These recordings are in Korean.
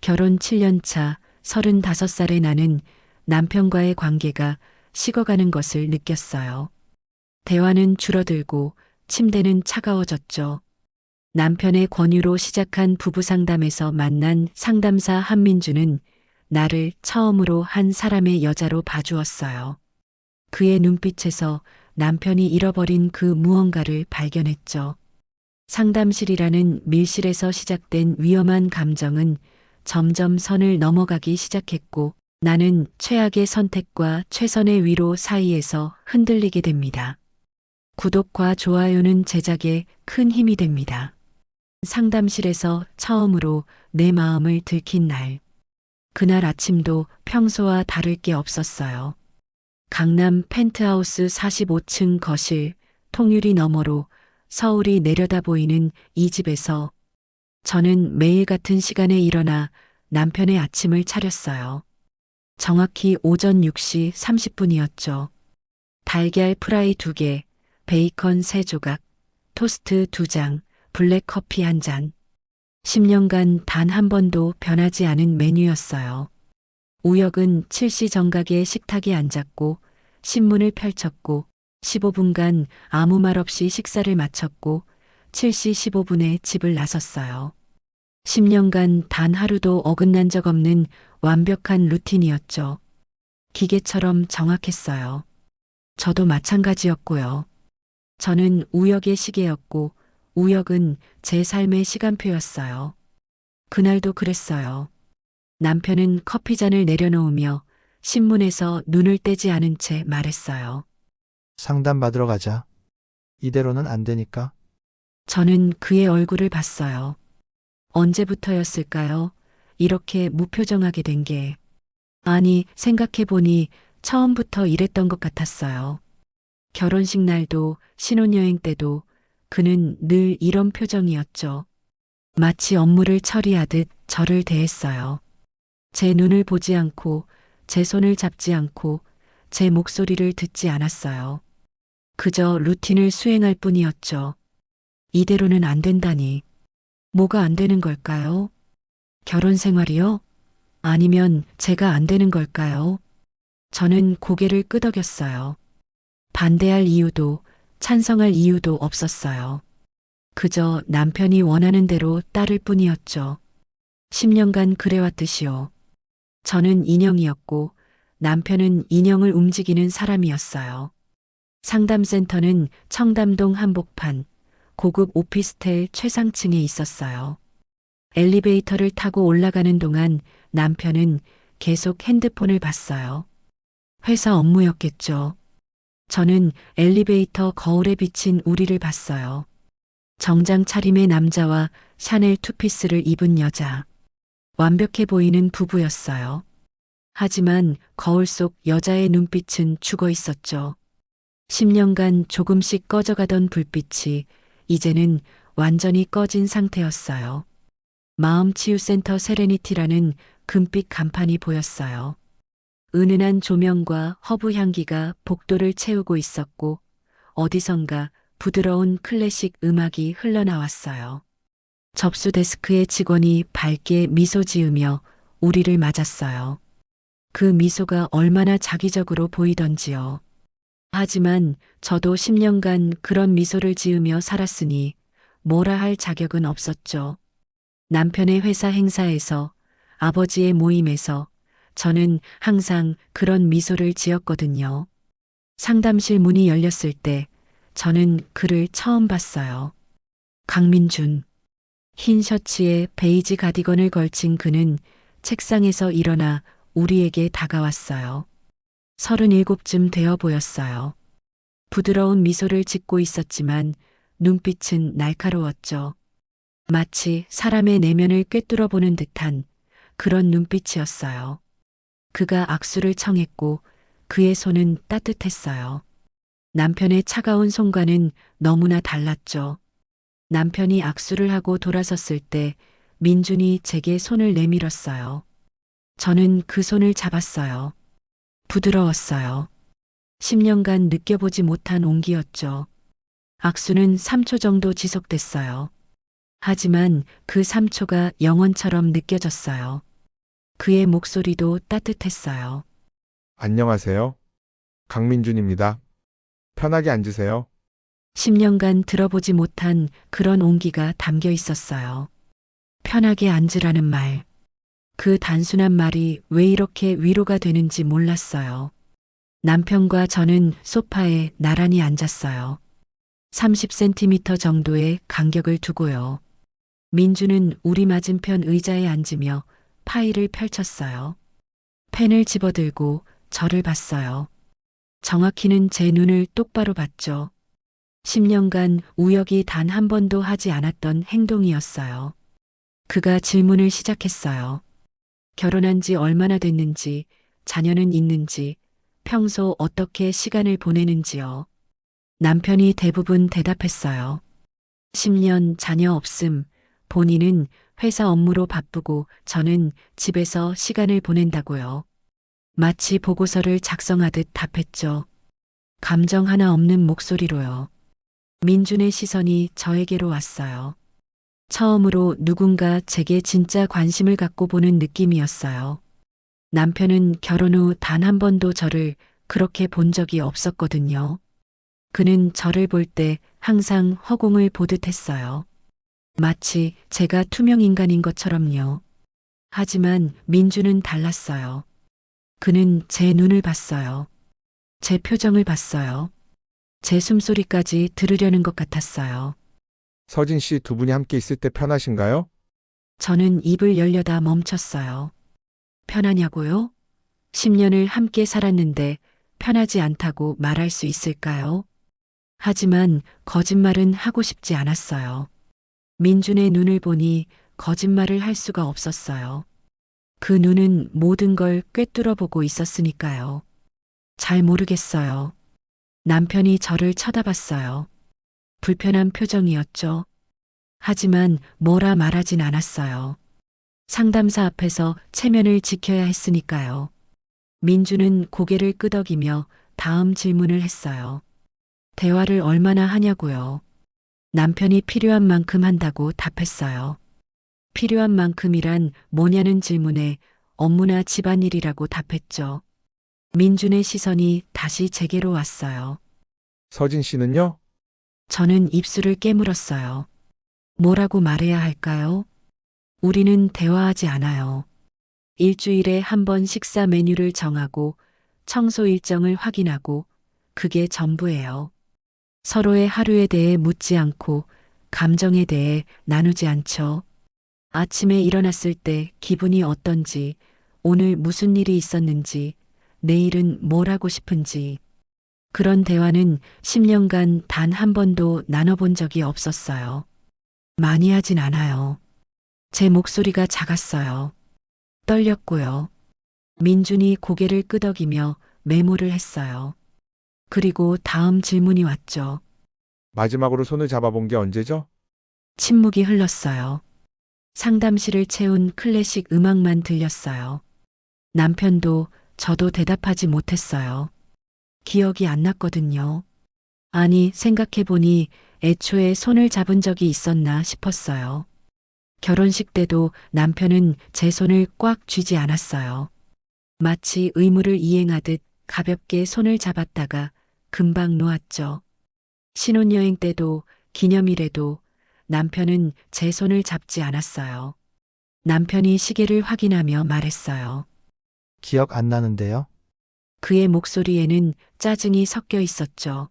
결혼 7년 차 35살의 나는 남편과의 관계가 식어가는 것을 느꼈어요. 대화는 줄어들고 침대는 차가워졌죠. 남편의 권유로 시작한 부부 상담에서 만난 상담사 한민주는 나를 처음으로 한 사람의 여자로 봐주었어요. 그의 눈빛에서 남편이 잃어버린 그 무언가를 발견했죠. 상담실이라는 밀실에서 시작된 위험한 감정은 점점 선을 넘어가기 시작했고 나는 최악의 선택과 최선의 위로 사이에서 흔들리게 됩니다. 구독과 좋아요는 제작에 큰 힘이 됩니다. 상담실에서 처음으로 내 마음을 들킨 날. 그날 아침도 평소와 다를 게 없었어요. 강남 펜트하우스 45층 거실, 통유리 너머로 서울이 내려다 보이는 이 집에서 저는 매일 같은 시간에 일어나 남편의 아침을 차렸어요. 정확히 오전 6시 30분이었죠. 달걀 프라이 2개, 베이컨 3조각, 토스트 2장, 블랙 커피 1잔. 10년간 단 한 번도 변하지 않은 메뉴였어요. 우혁은 7시 정각에 식탁에 앉았고 신문을 펼쳤고 15분간 아무 말 없이 식사를 마쳤고 7시 15분에 집을 나섰어요. 10년간 단 하루도 어긋난 적 없는 완벽한 루틴이었죠. 기계처럼 정확했어요. 저도 마찬가지였고요. 저는 우혁의 시계였고 우혁은 제 삶의 시간표였어요. 그날도 그랬어요. 남편은 커피잔을 내려놓으며 신문에서 눈을 떼지 않은 채 말했어요. 상담 받으러 가자. 이대로는 안 되니까. 저는 그의 얼굴을 봤어요. 언제부터였을까요? 이렇게 무표정하게 된 게. 아니, 생각해보니 처음부터 이랬던 것 같았어요. 결혼식 날도 신혼여행 때도 그는 늘 이런 표정이었죠. 마치 업무를 처리하듯 저를 대했어요. 제 눈을 보지 않고 제 손을 잡지 않고 제 목소리를 듣지 않았어요. 그저 루틴을 수행할 뿐이었죠. 이대로는 안 된다니. 뭐가 안 되는 걸까요? 결혼 생활이요? 아니면 제가 안 되는 걸까요? 저는 고개를 끄덕였어요. 반대할 이유도 찬성할 이유도 없었어요. 그저 남편이 원하는 대로 따를 뿐이었죠. 10년간 그래왔듯이요. 저는 인형이었고 남편은 인형을 움직이는 사람이었어요. 상담센터는 청담동 한복판, 고급 오피스텔 최상층에 있었어요. 엘리베이터를 타고 올라가는 동안 남편은 계속 핸드폰을 봤어요. 회사 업무였겠죠. 저는 엘리베이터 거울에 비친 우리를 봤어요. 정장 차림의 남자와 샤넬 투피스를 입은 여자. 완벽해 보이는 부부였어요. 하지만 거울 속 여자의 눈빛은 죽어 있었죠. 10년간 조금씩 꺼져가던 불빛이 이제는 완전히 꺼진 상태였어요. 마음치유센터 세레니티라는 금빛 간판이 보였어요. 은은한 조명과 허브 향기가 복도를 채우고 있었고 어디선가 부드러운 클래식 음악이 흘러나왔어요. 접수 데스크의 직원이 밝게 미소 지으며 우리를 맞았어요. 그 미소가 얼마나 자기적으로 보이던지요. 하지만 저도 10년간 그런 미소를 지으며 살았으니 뭐라 할 자격은 없었죠. 남편의 회사 행사에서, 아버지의 모임에서 저는 항상 그런 미소를 지었거든요. 상담실 문이 열렸을 때 저는 그를 처음 봤어요. 강민준. 흰 셔츠에 베이지 가디건을 걸친 그는 책상에서 일어나 우리에게 다가왔어요. 37쯤 되어 보였어요. 부드러운 미소를 짓고 있었지만 눈빛은 날카로웠죠. 마치 사람의 내면을 꿰뚫어 보는 듯한 그런 눈빛이었어요. 그가 악수를 청했고 그의 손은 따뜻했어요. 남편의 차가운 손과는 너무나 달랐죠. 남편이 악수를 하고 돌아섰을 때 민준이 제게 손을 내밀었어요. 저는 그 손을 잡았어요. 부드러웠어요. 10년간 느껴보지 못한 온기였죠. 악수는 3초 정도 지속됐어요. 하지만 그 3초가 영원처럼 느껴졌어요. 그의 목소리도 따뜻했어요. 안녕하세요. 강민준입니다. 편하게 앉으세요. 10년간 들어보지 못한 그런 온기가 담겨 있었어요. 편하게 앉으라는 말. 그 단순한 말이 왜 이렇게 위로가 되는지 몰랐어요. 남편과 저는 소파에 나란히 앉았어요. 30cm 정도의 간격을 두고요. 민주는 우리 맞은편 의자에 앉으며 파일을 펼쳤어요. 펜을 집어들고 저를 봤어요. 정확히는 제 눈을 똑바로 봤죠. 10년간 우혁이 단 한 번도 하지 않았던 행동이었어요. 그가 질문을 시작했어요. 결혼한 지 얼마나 됐는지, 자녀는 있는지, 평소 어떻게 시간을 보내는지요. 남편이 대부분 대답했어요. 10년 자녀 없음, 본인은 회사 업무로 바쁘고 저는 집에서 시간을 보낸다고요. 마치 보고서를 작성하듯 답했죠. 감정 하나 없는 목소리로요. 민준의 시선이 저에게로 왔어요. 처음으로 누군가 제게 진짜 관심을 갖고 보는 느낌이었어요. 남편은 결혼 후 단 한 번도 저를 그렇게 본 적이 없었거든요. 그는 저를 볼 때 항상 허공을 보듯 했어요. 마치 제가 투명 인간인 것처럼요. 하지만 민주는 달랐어요. 그는 제 눈을 봤어요. 제 표정을 봤어요. 제 숨소리까지 들으려는 것 같았어요. 서진 씨 두 분이 함께 있을 때 편하신가요? 저는 입을 열려다 멈췄어요. 편하냐고요? 10년을 함께 살았는데 편하지 않다고 말할 수 있을까요? 하지만 거짓말은 하고 싶지 않았어요. 민준의 눈을 보니 거짓말을 할 수가 없었어요. 그 눈은 모든 걸 꿰뚫어 보고 있었으니까요. 잘 모르겠어요. 남편이 저를 쳐다봤어요. 불편한 표정이었죠. 하지만 뭐라 말하진 않았어요. 상담사 앞에서 체면을 지켜야 했으니까요. 민주는 고개를 끄덕이며 다음 질문을 했어요. 대화를 얼마나 하냐고요. 남편이 필요한 만큼 한다고 답했어요. 필요한 만큼이란 뭐냐는 질문에 업무나 집안일이라고 답했죠. 민준의 시선이 다시 제게로 왔어요. 서진 씨는요? 저는 입술을 깨물었어요. 뭐라고 말해야 할까요? 우리는 대화하지 않아요. 일주일에 한 번 식사 메뉴를 정하고 청소 일정을 확인하고 그게 전부예요. 서로의 하루에 대해 묻지 않고 감정에 대해 나누지 않죠. 아침에 일어났을 때 기분이 어떤지, 오늘 무슨 일이 있었는지, 내일은 뭘 하고 싶은지. 그런 대화는 10년간 단 한 번도 나눠본 적이 없었어요. 많이 하진 않아요. 제 목소리가 작았어요. 떨렸고요. 민준이 고개를 끄덕이며 메모를 했어요. 그리고 다음 질문이 왔죠. 마지막으로 손을 잡아본 게 언제죠? 침묵이 흘렀어요. 상담실을 채운 클래식 음악만 들렸어요. 남편도 저도 대답하지 못했어요. 기억이 안 났거든요. 아니, 생각해보니 애초에 손을 잡은 적이 있었나 싶었어요. 결혼식 때도 남편은 제 손을 꽉 쥐지 않았어요. 마치 의무를 이행하듯 가볍게 손을 잡았다가 금방 놓았죠. 신혼여행 때도 기념일에도 남편은 제 손을 잡지 않았어요. 남편이 시계를 확인하며 말했어요. 기억 안 나는데요? 그의 목소리에는 짜증이 섞여 있었죠.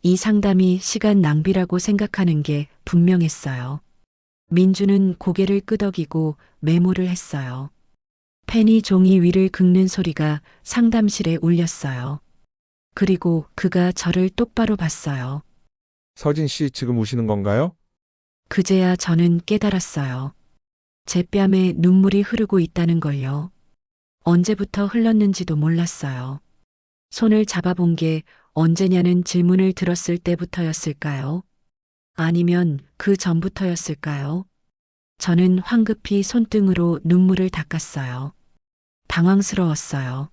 이 상담이 시간 낭비라고 생각하는 게 분명했어요. 민주는 고개를 끄덕이고 메모를 했어요. 펜이 종이 위를 긁는 소리가 상담실에 울렸어요. 그리고 그가 저를 똑바로 봤어요. 서진 씨 지금 우시는 건가요? 그제야 저는 깨달았어요. 제 뺨에 눈물이 흐르고 있다는 걸요. 언제부터 흘렀는지도 몰랐어요. 손을 잡아본 게 언제냐는 질문을 들었을 때부터였을까요? 아니면 그 전부터였을까요? 저는 황급히 손등으로 눈물을 닦았어요. 당황스러웠어요.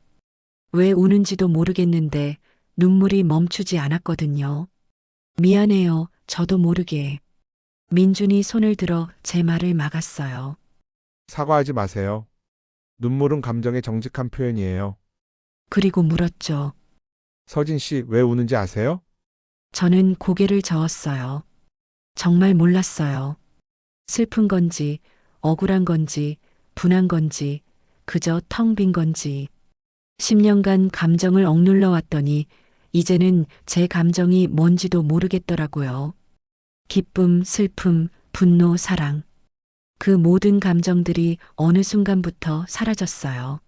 왜 우는지도 모르겠는데 눈물이 멈추지 않았거든요. 미안해요. 저도 모르게. 민준이 손을 들어 제 말을 막았어요. 사과하지 마세요. 눈물은 감정의 정직한 표현이에요. 그리고 물었죠. 서진 씨, 왜 우는지 아세요? 저는 고개를 저었어요. 정말 몰랐어요. 슬픈 건지, 억울한 건지, 분한 건지, 그저 텅 빈 건지. 10년간 감정을 억눌러 왔더니 이제는 제 감정이 뭔지도 모르겠더라고요. 기쁨, 슬픔, 분노, 사랑. 그 모든 감정들이 어느 순간부터 사라졌어요.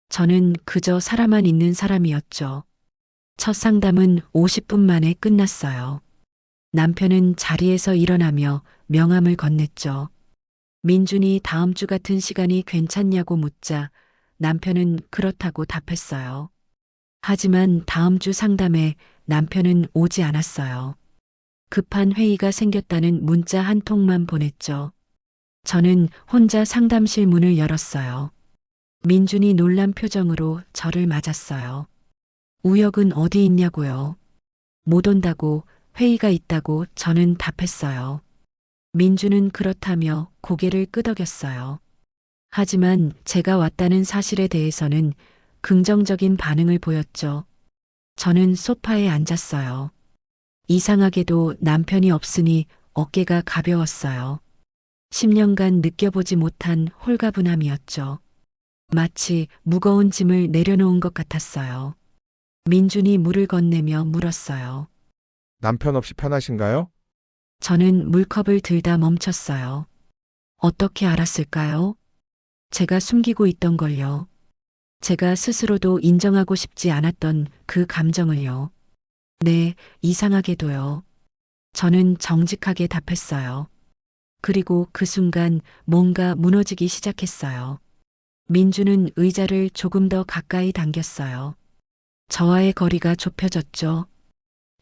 저는 그저 살아만 있는 사람이었죠. 첫 상담은 50분 만에 끝났어요. 남편은 자리에서 일어나며 명함을 건넸죠. 민준이 다음 주 같은 시간이 괜찮냐고 묻자 남편은 그렇다고 답했어요. 하지만 다음 주 상담에 남편은 오지 않았어요. 급한 회의가 생겼다는 문자 한 통만 보냈죠. 저는 혼자 상담실 문을 열었어요. 민준이 놀란 표정으로 저를 맞았어요. 우혁은 어디 있냐고요? 못 온다고, 회의가 있다고 저는 답했어요. 민준은 그렇다며 고개를 끄덕였어요. 하지만 제가 왔다는 사실에 대해서는 긍정적인 반응을 보였죠. 저는 소파에 앉았어요. 이상하게도 남편이 없으니 어깨가 가벼웠어요. 10년간 느껴보지 못한 홀가분함이었죠. 마치 무거운 짐을 내려놓은 것 같았어요. 민준이 물을 건네며 물었어요. 남편 없이 편하신가요? 저는 물컵을 들다 멈췄어요. 어떻게 알았을까요? 제가 숨기고 있던 걸요. 제가 스스로도 인정하고 싶지 않았던 그 감정을요. 네, 이상하게도요. 저는 정직하게 답했어요. 그리고 그 순간 뭔가 무너지기 시작했어요. 민주는 의자를 조금 더 가까이 당겼어요. 저와의 거리가 좁혀졌죠.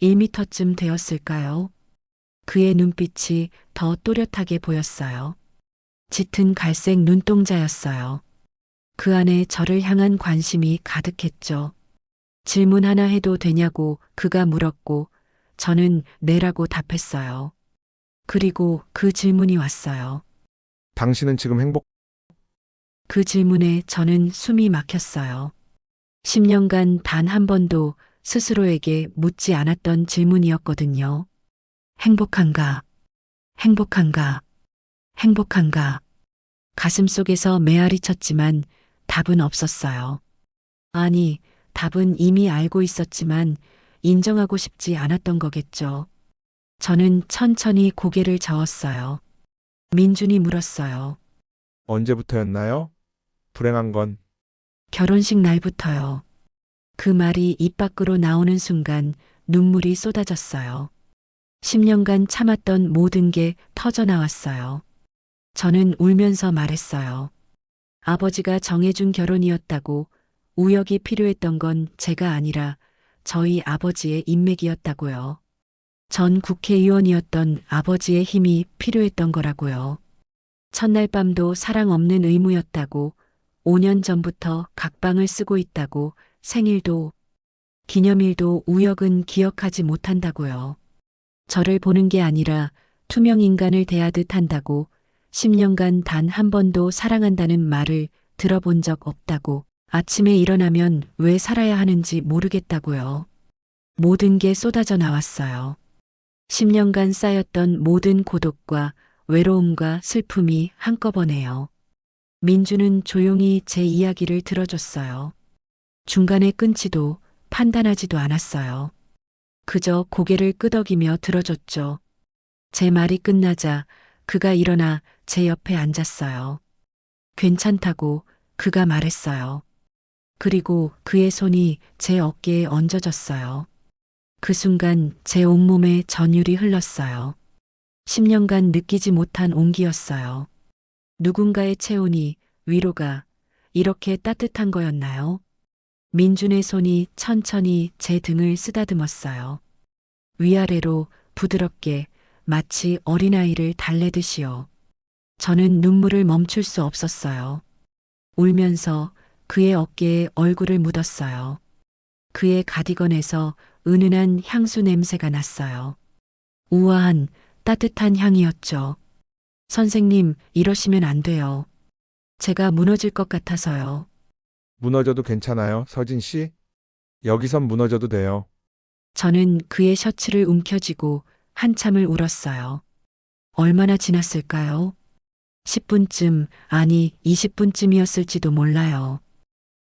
1미터쯤 되었을까요? 그의 눈빛이 더 또렷하게 보였어요. 짙은 갈색 눈동자였어요. 그 안에 저를 향한 관심이 가득했죠. 질문 하나 해도 되냐고 그가 물었고 저는 네라고 답했어요. 그리고 그 질문이 왔어요. 당신은 지금 그 질문에 저는 숨이 막혔어요. 10년간 단 한 번도 스스로에게 묻지 않았던 질문이었거든요. 행복한가? 행복한가? 행복한가? 가슴 속에서 메아리 쳤지만 답은 없었어요. 아니, 답은 이미 알고 있었지만 인정하고 싶지 않았던 거겠죠. 저는 천천히 고개를 저었어요. 민준이 물었어요. 언제부터였나요? 불행한 건 결혼식 날부터요. 그 말이 입 밖으로 나오는 순간 눈물이 쏟아졌어요. 10년간 참았던 모든 게 터져 나왔어요. 저는 울면서 말했어요. 아버지가 정해준 결혼이었다고, 우혁이 필요했던 건 제가 아니라 저희 아버지의 인맥이었다고요. 전 국회의원이었던 아버지의 힘이 필요했던 거라고요. 첫날 밤도 사랑 없는 의무였다고, 5년 전부터 각방을 쓰고 있다고, 생일도 기념일도 우혁은 기억하지 못한다고요. 저를 보는 게 아니라 투명 인간을 대하듯 한다고, 10년간 단 한 번도 사랑한다는 말을 들어본 적 없다고, 아침에 일어나면 왜 살아야 하는지 모르겠다고요. 모든 게 쏟아져 나왔어요. 10년간 쌓였던 모든 고독과 외로움과 슬픔이 한꺼번에요. 민주는 조용히 제 이야기를 들어줬어요. 중간에 끊지도 판단하지도 않았어요. 그저 고개를 끄덕이며 들어줬죠. 제 말이 끝나자 그가 일어나 제 옆에 앉았어요. 괜찮다고 그가 말했어요. 그리고 그의 손이 제 어깨에 얹어졌어요. 그 순간 제 온몸에 전율이 흘렀어요. 10년간 느끼지 못한 온기였어요. 누군가의 체온이, 위로가 이렇게 따뜻한 거였나요? 민준의 손이 천천히 제 등을 쓰다듬었어요. 위아래로 부드럽게 마치 어린아이를 달래듯이요. 저는 눈물을 멈출 수 없었어요. 울면서 그의 어깨에 얼굴을 묻었어요. 그의 가디건에서 은은한 향수 냄새가 났어요. 우아한 따뜻한 향이었죠. 선생님, 이러시면 안 돼요. 제가 무너질 것 같아서요. 무너져도 괜찮아요, 서진 씨? 여기선 무너져도 돼요. 저는 그의 셔츠를 움켜쥐고 한참을 울었어요. 얼마나 지났을까요? 10분쯤, 아니 20분쯤이었을지도 몰라요.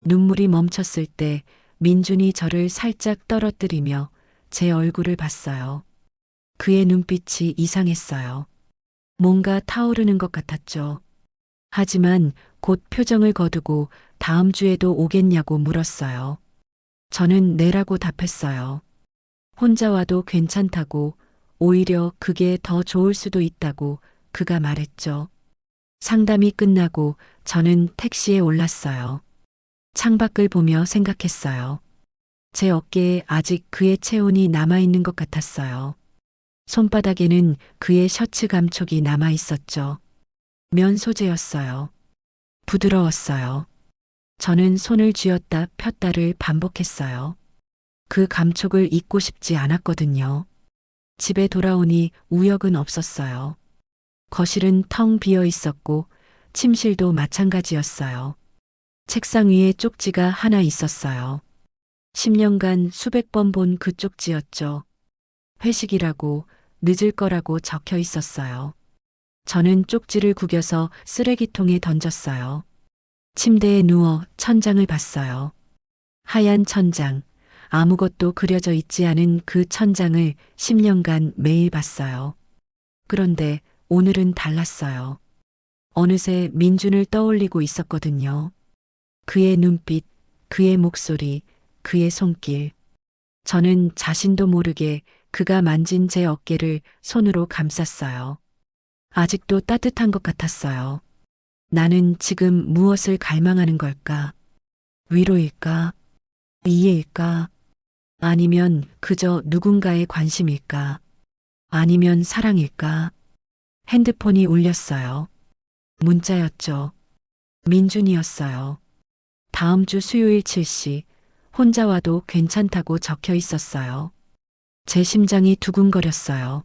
눈물이 멈췄을 때 민준이 저를 살짝 떨어뜨리며 제 얼굴을 봤어요. 그의 눈빛이 이상했어요. 뭔가 타오르는 것 같았죠. 하지만 곧 표정을 거두고 다음 주에도 오겠냐고 물었어요. 저는 네라고 답했어요. 혼자 와도 괜찮다고, 오히려 그게 더 좋을 수도 있다고 그가 말했죠. 상담이 끝나고 저는 택시에 올랐어요. 창밖을 보며 생각했어요. 제 어깨에 아직 그의 체온이 남아있는 것 같았어요. 손바닥에는 그의 셔츠 감촉이 남아 있었죠. 면 소재였어요. 부드러웠어요. 저는 손을 쥐었다 폈다를 반복했어요. 그 감촉을 잊고 싶지 않았거든요. 집에 돌아오니 우역은 없었어요. 거실은 텅 비어 있었고 침실도 마찬가지였어요. 책상 위에 쪽지가 하나 있었어요. 10년간 수백 번 본 그 쪽지였죠. 회식이라고, 늦을 거라고 적혀 있었어요. 저는 쪽지를 구겨서 쓰레기통에 던졌어요. 침대에 누워 천장을 봤어요. 하얀 천장, 아무것도 그려져 있지 않은 그 천장을 10년간 매일 봤어요. 그런데 오늘은 달랐어요. 어느새 민준을 떠올리고 있었거든요. 그의 눈빛, 그의 목소리, 그의 손길. 저는 자신도 모르게 그가 만진 제 어깨를 손으로 감쌌어요. 아직도 따뜻한 것 같았어요. 나는 지금 무엇을 갈망하는 걸까? 위로일까? 이해일까? 아니면 그저 누군가의 관심일까? 아니면 사랑일까? 핸드폰이 울렸어요. 문자였죠. 민준이었어요. 다음 주 수요일 7시, 혼자 와도 괜찮다고 적혀 있었어요. 제 심장이 두근거렸어요.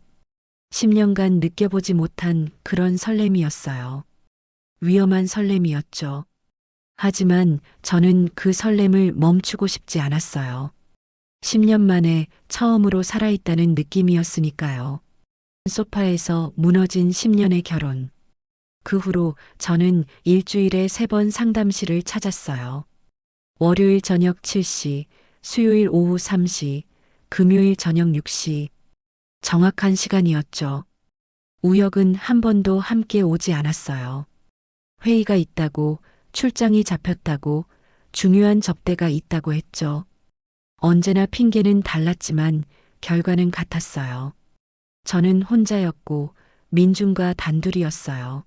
10년간 느껴보지 못한 그런 설렘이었어요. 위험한 설렘이었죠. 하지만 저는 그 설렘을 멈추고 싶지 않았어요. 10년 만에 처음으로 살아있다는 느낌이었으니까요. 소파에서 무너진 10년의 결혼. 그 후로 저는 일주일에 3번 상담실을 찾았어요. 월요일 저녁 7시, 수요일 오후 3시, 금요일 저녁 6시. 정확한 시간이었죠. 우역은 한 번도 함께 오지 않았어요. 회의가 있다고, 출장이 잡혔다고, 중요한 접대가 있다고 했죠. 언제나 핑계는 달랐지만 결과는 같았어요. 저는 혼자였고 민준과 단둘이었어요.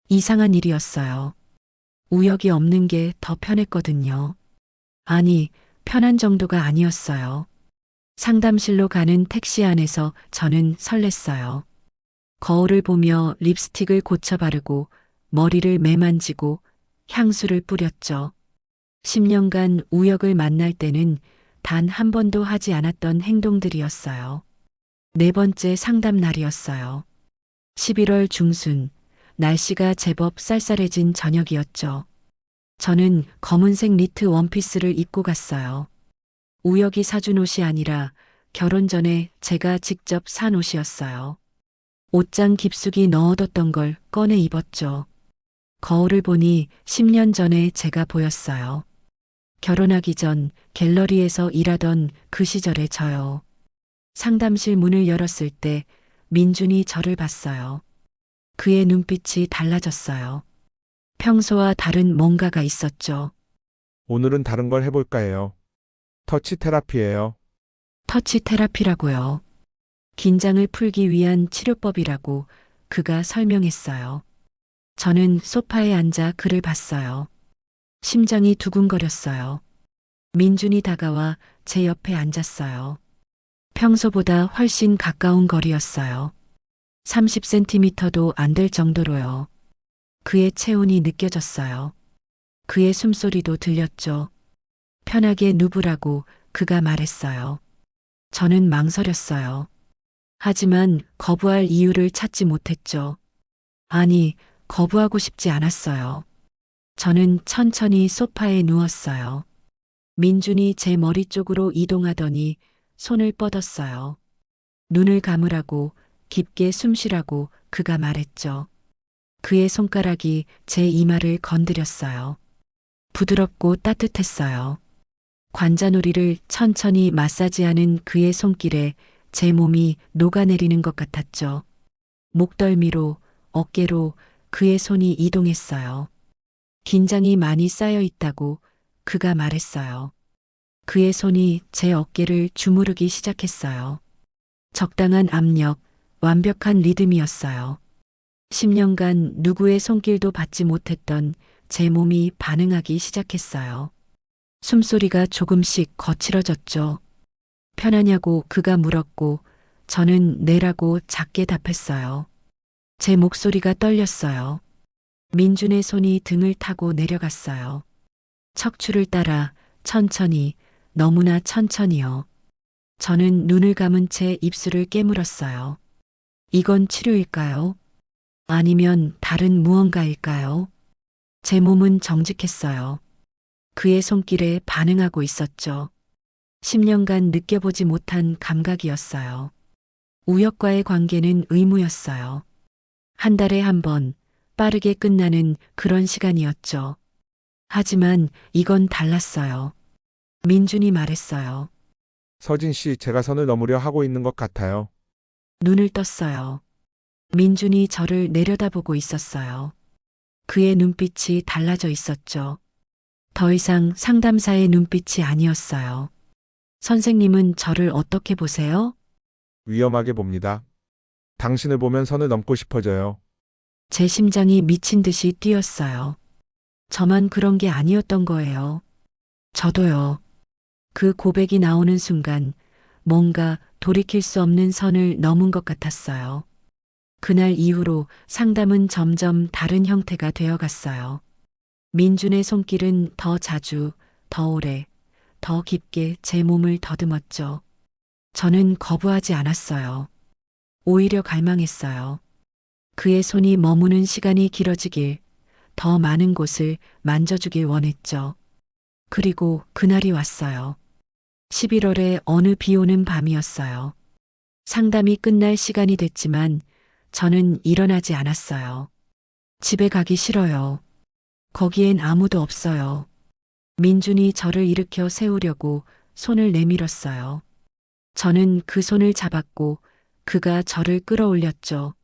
이상한 일이었어요. 우역이 없는 게 더 편했거든요. 아니, 편한 정도가 아니었어요. 상담실로 가는 택시 안에서 저는 설렜어요. 거울을 보며 립스틱을 고쳐 바르고 머리를 매만지고 향수를 뿌렸죠. 10년간 우역을 만날 때는 단 한 번도 하지 않았던 행동들이었어요. 4번째 상담 날이었어요. 11월 중순, 날씨가 제법 쌀쌀해진 저녁이었죠. 저는 검은색 니트 원피스를 입고 갔어요. 우역이 사준 옷이 아니라 결혼 전에 제가 직접 산 옷이었어요. 옷장 깊숙이 넣어뒀던 걸 꺼내 입었죠. 거울을 보니 10년 전에 제가 보였어요. 결혼하기 전 갤러리에서 일하던 그 시절의 저요. 상담실 문을 열었을 때 민준이 저를 봤어요. 그의 눈빛이 달라졌어요. 평소와 다른 뭔가가 있었죠. 오늘은 다른 걸 해볼까 해요. 터치 테라피예요. 터치 테라피라고요. 긴장을 풀기 위한 치료법이라고 그가 설명했어요. 저는 소파에 앉아 그를 봤어요. 심장이 두근거렸어요. 민준이 다가와 제 옆에 앉았어요. 평소보다 훨씬 가까운 거리였어요. 30cm도 안 될 정도로요. 그의 체온이 느껴졌어요. 그의 숨소리도 들렸죠. 편하게 누구라고 그가 말했어요. 저는 망설였어요. 하지만 거부할 이유를 찾지 못했죠. 아니, 거부하고 싶지 않았어요. 저는 천천히 소파에 누웠어요. 민준이 제 머리 쪽으로 이동하더니 손을 뻗었어요. 눈을 감으라고, 깊게 숨 쉬라고 그가 말했죠. 그의 손가락이 제 이마를 건드렸어요. 부드럽고 따뜻했어요. 관자놀이를 천천히 마사지하는 그의 손길에 제 몸이 녹아내리는 것 같았죠. 목덜미로, 어깨로 그의 손이 이동했어요. 긴장이 많이 쌓여 있다고 그가 말했어요. 그의 손이 제 어깨를 주무르기 시작했어요. 적당한 압력, 완벽한 리듬이었어요. 10년간 누구의 손길도 받지 못했던 제 몸이 반응하기 시작했어요. 숨소리가 조금씩 거칠어졌죠. 편하냐고 그가 물었고 저는 네라고 작게 답했어요. 제 목소리가 떨렸어요. 민준의 손이 등을 타고 내려갔어요. 척추를 따라 천천히, 너무나 천천히요. 저는 눈을 감은 채 입술을 깨물었어요. 이건 치료일까요? 아니면 다른 무언가일까요? 제 몸은 정직했어요. 그의 손길에 반응하고 있었죠. 10년간 느껴보지 못한 감각이었어요. 우역과의 관계는 의무였어요. 한 달에 한 번, 빠르게 끝나는 그런 시간이었죠. 하지만 이건 달랐어요. 민준이 말했어요. 서진 씨, 제가 선을 넘으려 하고 있는 것 같아요. 눈을 떴어요. 민준이 저를 내려다보고 있었어요. 그의 눈빛이 달라져 있었죠. 더 이상 상담사의 눈빛이 아니었어요. 선생님은 저를 어떻게 보세요? 위험하게 봅니다. 당신을 보면 선을 넘고 싶어져요. 제 심장이 미친 듯이 뛰었어요. 저만 그런 게 아니었던 거예요. 저도요. 그 고백이 나오는 순간 뭔가 돌이킬 수 없는 선을 넘은 것 같았어요. 그날 이후로 상담은 점점 다른 형태가 되어갔어요. 민준의 손길은 더 자주, 더 오래, 더 깊게 제 몸을 더듬었죠. 저는 거부하지 않았어요. 오히려 갈망했어요. 그의 손이 머무는 시간이 길어지길, 더 많은 곳을 만져주길 원했죠. 그리고 그날이 왔어요. 11월의 어느 비 오는 밤이었어요. 상담이 끝날 시간이 됐지만 저는 일어나지 않았어요. 집에 가기 싫어요. 거기엔 아무도 없어요. 민준이 저를 일으켜 세우려고 손을 내밀었어요. 저는 그 손을 잡았고 그가 저를 끌어올렸죠.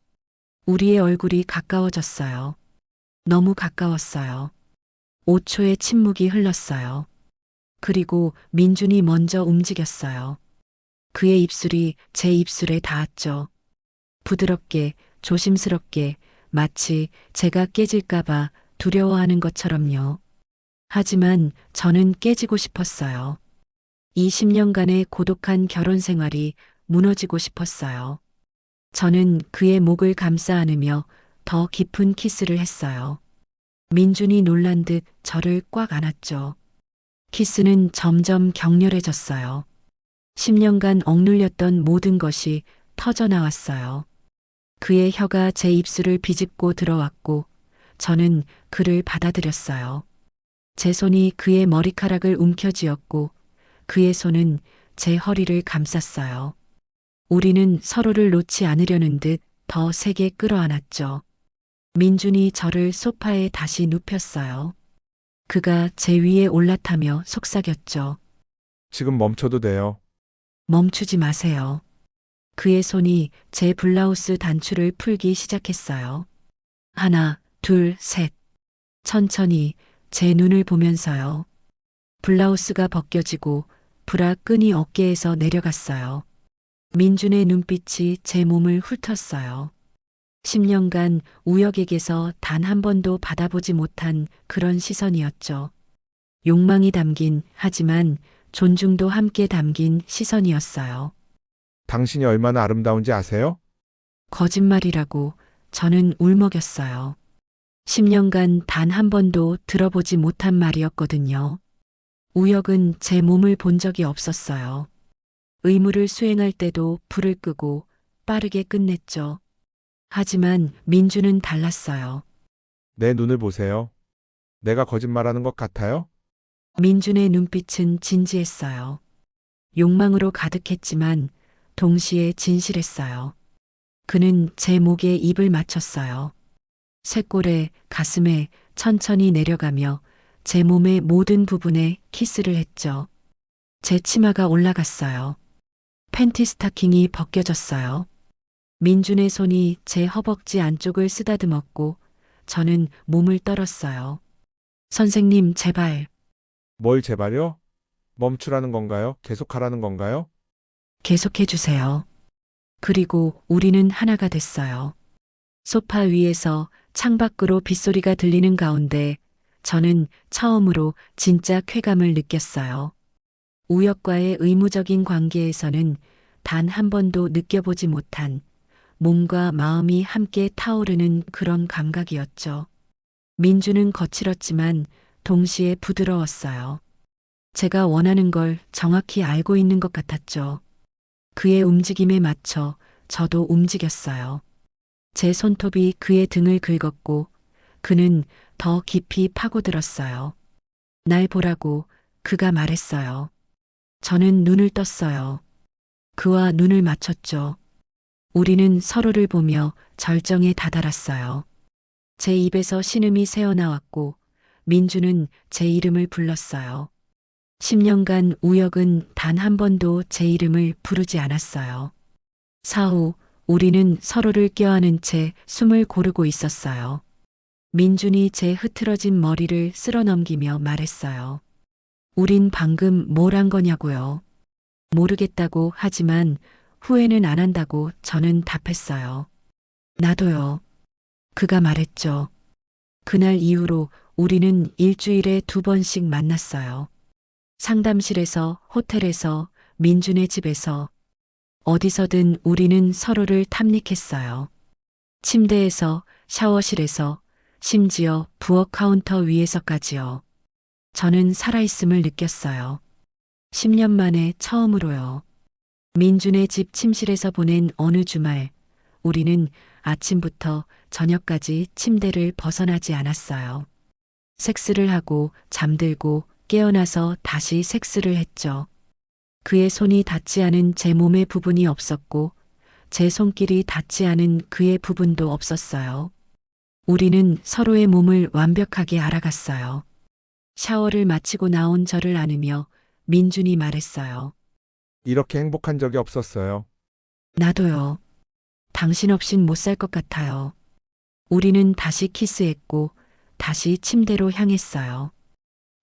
우리의 얼굴이 가까워졌어요. 너무 가까웠어요. 5초의 침묵이 흘렀어요. 그리고 민준이 먼저 움직였어요. 그의 입술이 제 입술에 닿았죠. 부드럽게, 조심스럽게, 마치 제가 깨질까봐 두려워하는 것처럼요. 하지만 저는 깨지고 싶었어요. 20년간의 고독한 결혼 생활이 무너지고 싶었어요. 저는 그의 목을 감싸 안으며 더 깊은 키스를 했어요. 민준이 놀란 듯 저를 꽉 안았죠. 키스는 점점 격렬해졌어요. 10년간 억눌렸던 모든 것이 터져나왔어요. 그의 혀가 제 입술을 비집고 들어왔고 저는 그를 받아들였어요. 제 손이 그의 머리카락을 움켜쥐었고 그의 손은 제 허리를 감쌌어요. 우리는 서로를 놓지 않으려는 듯 더 세게 끌어안았죠. 민준이 저를 소파에 다시 눕혔어요. 그가 제 위에 올라타며 속삭였죠. 지금 멈춰도 돼요. 멈추지 마세요. 그의 손이 제 블라우스 단추를 풀기 시작했어요. 하나, 둘, 셋. 천천히 제 눈을 보면서요. 블라우스가 벗겨지고 브라 끈이 어깨에서 내려갔어요. 민준의 눈빛이 제 몸을 훑었어요. 10년간 우혁에게서 단 한 번도 받아보지 못한 그런 시선이었죠. 욕망이 담긴, 하지만 존중도 함께 담긴 시선이었어요. 당신이 얼마나 아름다운지 아세요? 거짓말이라고 저는 울먹였어요. 10년간 단 한 번도 들어보지 못한 말이었거든요. 우혁은 제 몸을 본 적이 없었어요. 의무를 수행할 때도 불을 끄고 빠르게 끝냈죠. 하지만 민주는 달랐어요. 내 눈을 보세요. 내가 거짓말하는 것 같아요? 민준의 눈빛은 진지했어요. 욕망으로 가득했지만 동시에 진실했어요. 그는 제 목에 입을 맞췄어요. 쇄골에 가슴에 천천히 내려가며 제 몸의 모든 부분에 키스를 했죠. 제 치마가 올라갔어요. 팬티 스타킹이 벗겨졌어요. 민준의 손이 제 허벅지 안쪽을 쓰다듬었고 저는 몸을 떨었어요. 선생님, 제발. 뭘 제발요? 멈추라는 건가요? 계속하라는 건가요? 계속해 주세요. 그리고 우리는 하나가 됐어요. 소파 위에서 창밖으로 빗소리가 들리는 가운데 저는 처음으로 진짜 쾌감을 느꼈어요. 우혁과의 의무적인 관계에서는 단 한 번도 느껴보지 못한 몸과 마음이 함께 타오르는 그런 감각이었죠. 민주는 거칠었지만 동시에 부드러웠어요. 제가 원하는 걸 정확히 알고 있는 것 같았죠. 그의 움직임에 맞춰 저도 움직였어요. 제 손톱이 그의 등을 긁었고 그는 더 깊이 파고들었어요. 날 보라고 그가 말했어요. 저는 눈을 떴어요. 그와 눈을 맞췄죠. 우리는 서로를 보며 절정에 다다랐어요. 제 입에서 신음이 새어나왔고 민주는 제 이름을 불렀어요. 10년간 우혁은 단 한 번도 제 이름을 부르지 않았어요. 사후 우리는 서로를 껴안은 채 숨을 고르고 있었어요. 민준이 제 흐트러진 머리를 쓸어넘기며 말했어요. 우린 방금 뭘 한 거냐고요. 모르겠다고 하지만 후회는 안 한다고 저는 답했어요. 나도요. 그가 말했죠. 그날 이후로 우리는 일주일에 2번씩 만났어요. 상담실에서, 호텔에서, 민준의 집에서, 어디서든 우리는 서로를 탐닉했어요. 침대에서, 샤워실에서, 심지어 부엌 카운터 위에서까지요. 저는 살아있음을 느꼈어요. 10년 만에 처음으로요. 민준의 집 침실에서 보낸 어느 주말, 우리는 아침부터 저녁까지 침대를 벗어나지 않았어요. 섹스를 하고 잠들고 깨어나서 다시 섹스를 했죠. 그의 손이 닿지 않은 제 몸의 부분이 없었고 제 손길이 닿지 않은 그의 부분도 없었어요. 우리는 서로의 몸을 완벽하게 알아갔어요. 샤워를 마치고 나온 저를 안으며 민준이 말했어요. 이렇게 행복한 적이 없었어요. 나도요. 당신 없인 못 살 것 같아요. 우리는 다시 키스했고 다시 침대로 향했어요.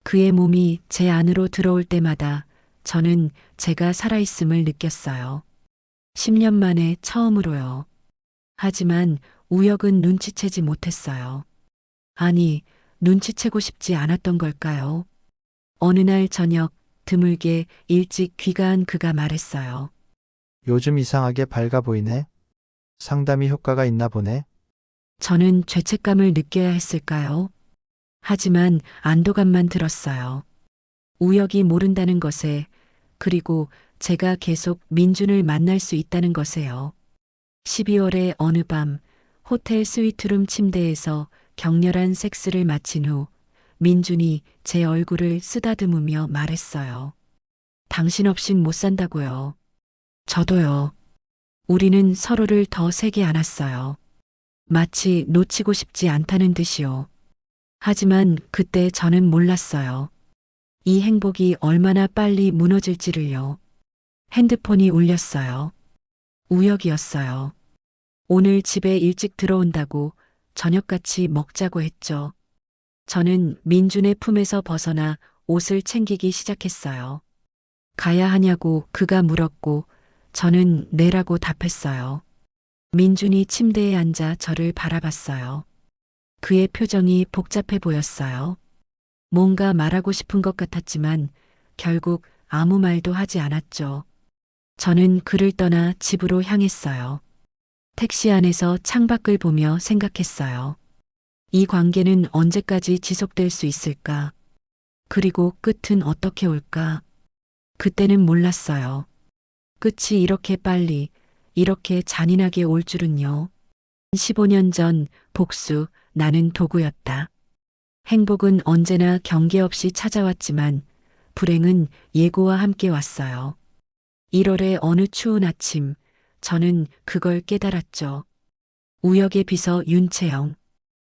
그의 몸이 제 안으로 들어올 때마다 저는 제가 살아있음을 느꼈어요. 10년 만에 처음으로요. 하지만 우혁은 눈치채지 못했어요. 아니, 눈치채고 싶지 않았던 걸까요? 어느 날 저녁 드물게 일찍 귀가한 그가 말했어요. 요즘 이상하게 밝아 보이네. 상담이 효과가 있나 보네. 저는 죄책감을 느껴야 했을까요? 하지만 안도감만 들었어요. 우혁이 모른다는 것에, 그리고 제가 계속 민준을 만날 수 있다는 것에요. 12월의 어느 밤, 호텔 스위트룸 침대에서 격렬한 섹스를 마친 후, 민준이 제 얼굴을 쓰다듬으며 말했어요. 당신 없인 못 산다고요. 저도요. 우리는 서로를 더 세게 안았어요. 마치 놓치고 싶지 않다는 듯이요. 하지만 그때 저는 몰랐어요. 이 행복이 얼마나 빨리 무너질지를요. 핸드폰이 울렸어요. 우혁이었어요. 오늘 집에 일찍 들어온다고 저녁같이 먹자고 했죠. 저는 민준의 품에서 벗어나 옷을 챙기기 시작했어요. 가야 하냐고 그가 물었고 저는 네라고 답했어요. 민준이 침대에 앉아 저를 바라봤어요. 그의 표정이 복잡해 보였어요. 뭔가 말하고 싶은 것 같았지만 결국 아무 말도 하지 않았죠. 저는 그를 떠나 집으로 향했어요. 택시 안에서 창밖을 보며 생각했어요. 이 관계는 언제까지 지속될 수 있을까? 그리고 끝은 어떻게 올까? 그때는 몰랐어요. 끝이 이렇게 빨리, 이렇게 잔인하게 올 줄은요. 15년 전 복수, 나는 도구였다. 행복은 언제나 경계 없이 찾아왔지만 불행은 예고와 함께 왔어요. 1월의 어느 추운 아침, 저는 그걸 깨달았죠. 우역의 비서 윤채영.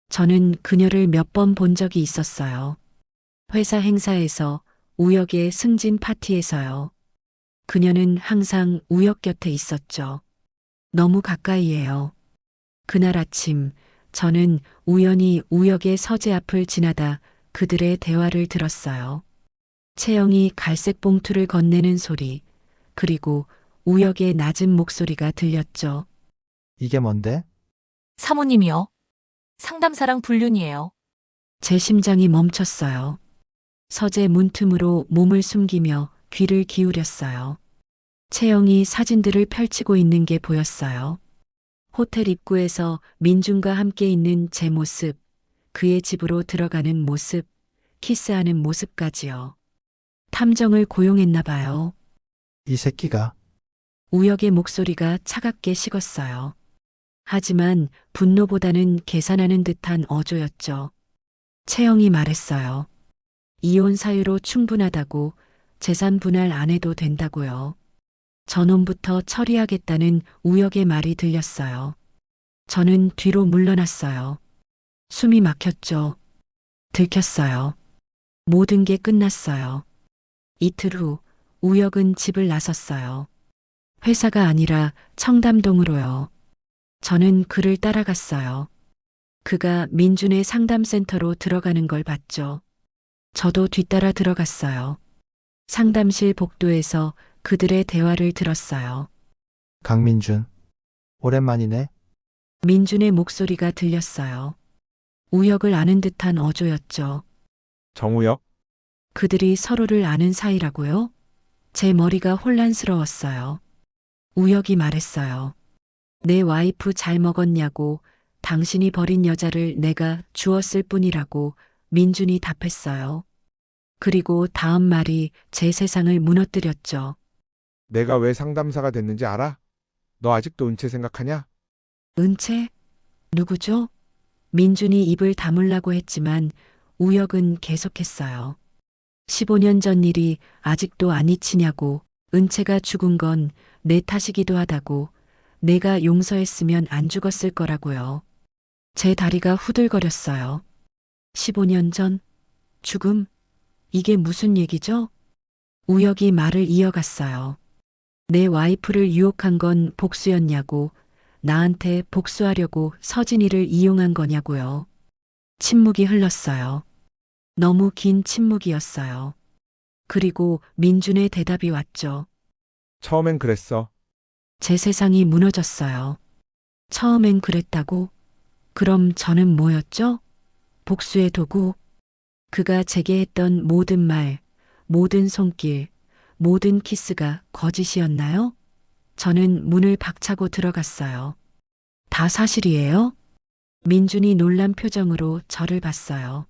저는 그녀를 몇 번 본 적이 있었어요. 회사 행사에서, 우역의 승진 파티에서요. 그녀는 항상 우역 곁에 있었죠. 너무 가까이에요. 그날 아침, 저는 우연히 우역의 서재 앞을 지나다 그들의 대화를 들었어요. 채영이 갈색 봉투를 건네는 소리, 그리고 우역의 낮은 목소리가 들렸죠. 이게 뭔데? 사모님이요. 상담사랑 불륜이에요. 제 심장이 멈췄어요. 서재 문틈으로 몸을 숨기며 귀를 기울였어요. 채영이 사진들을 펼치고 있는 게 보였어요. 호텔 입구에서 민준과 함께 있는 제 모습, 그의 집으로 들어가는 모습, 키스하는 모습까지요. 탐정을 고용했나 봐요. 이 새끼가. 우역의 목소리가 차갑게 식었어요. 하지만 분노보다는 계산하는 듯한 어조였죠. 채영이 말했어요. 이혼 사유로 충분하다고, 재산 분할 안 해도 된다고요. 전원부터 처리하겠다는 우역의 말이 들렸어요. 저는 뒤로 물러났어요. 숨이 막혔죠. 들켰어요. 모든 게 끝났어요. 이틀 후 우역은 집을 나섰어요. 회사가 아니라 청담동으로요. 저는 그를 따라갔어요. 그가 민준의 상담센터로 들어가는 걸 봤죠. 저도 뒤따라 들어갔어요. 상담실 복도에서 그들의 대화를 들었어요. 강민준. 오랜만이네. 민준의 목소리가 들렸어요. 우역을 아는 듯한 어조였죠. 정우혁? 그들이 서로를 아는 사이라고요? 제 머리가 혼란스러웠어요. 우역이 말했어요. 내 와이프 잘 먹었냐고, 당신이 버린 여자를 내가 주었을 뿐이라고 민준이 답했어요. 그리고 다음 말이 제 세상을 무너뜨렸죠. 내가 왜 상담사가 됐는지 알아? 너 아직도 은채 생각하냐? 은채? 누구죠? 민준이 입을 다물라고 했지만 우역은 계속했어요. 15년 전 일이 아직도 안 잊히냐고, 은채가 죽은 건 내 탓이기도 하다고, 내가 용서했으면 안 죽었을 거라고요. 제 다리가 후들거렸어요. 15년 전? 죽음? 이게 무슨 얘기죠? 우역이 말을 이어갔어요. 내 와이프를 유혹한 건 복수였냐고, 나한테 복수하려고 서진이를 이용한 거냐고요. 침묵이 흘렀어요. 너무 긴 침묵이었어요. 그리고 민준의 대답이 왔죠. 처음엔 그랬어. 제 세상이 무너졌어요. 처음엔 그랬다고? 그럼 저는 뭐였죠? 복수의 도구? 그가 제게 했던 모든 말, 모든 손길, 모든 키스가 거짓이었나요? 저는 문을 박차고 들어갔어요. 다 사실이에요? 민준이 놀란 표정으로 저를 봤어요.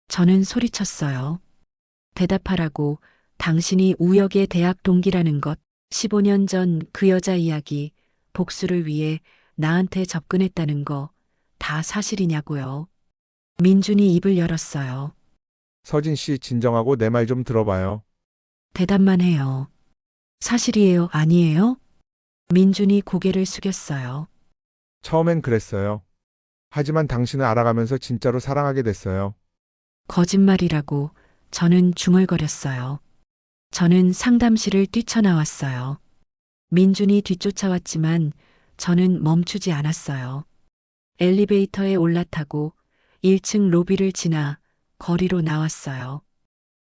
저는 소리쳤어요. 대답하라고. 당신이 우역의 대학 동기라는 것, 15년 전 그 여자 이야기, 복수를 위해 나한테 접근했다는 거, 다 사실이냐고요. 민준이 입을 열었어요. 서진 씨 진정하고 내 말 좀 들어봐요. 대답만 해요. 사실이에요, 아니에요? 민준이 고개를 숙였어요. 처음엔 그랬어요. 하지만 당신을 알아가면서 진짜로 사랑하게 됐어요. 거짓말이라고. 저는 중얼거렸어요. 저는 상담실을 뛰쳐나왔어요. 민준이 뒤쫓아왔지만 저는 멈추지 않았어요. 엘리베이터에 올라타고 1층 로비를 지나 거리로 나왔어요.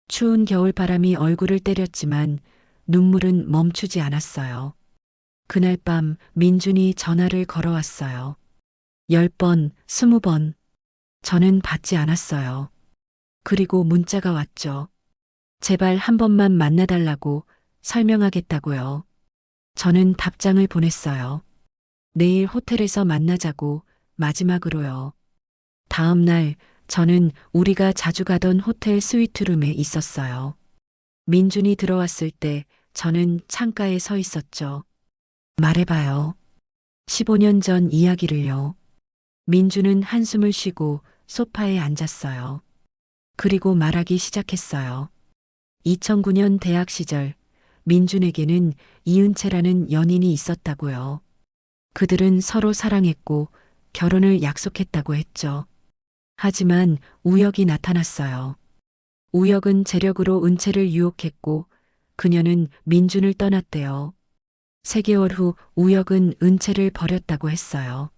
추운 겨울바람이 얼굴을 때렸지만 눈물은 멈추지 않았어요. 그날 밤 민준이 전화를 걸어왔어요. 10번, 20번. 저는 받지 않았어요. 그리고 문자가 왔죠. 제발 한 번만 만나달라고, 설명하겠다고요. 저는 답장을 보냈어요. 내일 호텔에서 만나자고, 마지막으로요. 다음 날 저는 우리가 자주 가던 호텔 스위트룸에 있었어요. 민준이 들어왔을 때 저는 창가에 서 있었죠. 말해봐요. 15년 전 이야기를요. 민준은 한숨을 쉬고 소파에 앉았어요. 그리고 말하기 시작했어요. 2009년 대학 시절 민준에게는 이은채라는 연인이 있었다고요. 그들은 서로 사랑했고 결혼을 약속했다고 했죠. 하지만 우혁이 나타났어요. 우혁은 재력으로 은채를 유혹했고 그녀는 민준을 떠났대요. 3개월 후 우혁은 은채를 버렸다고 했어요.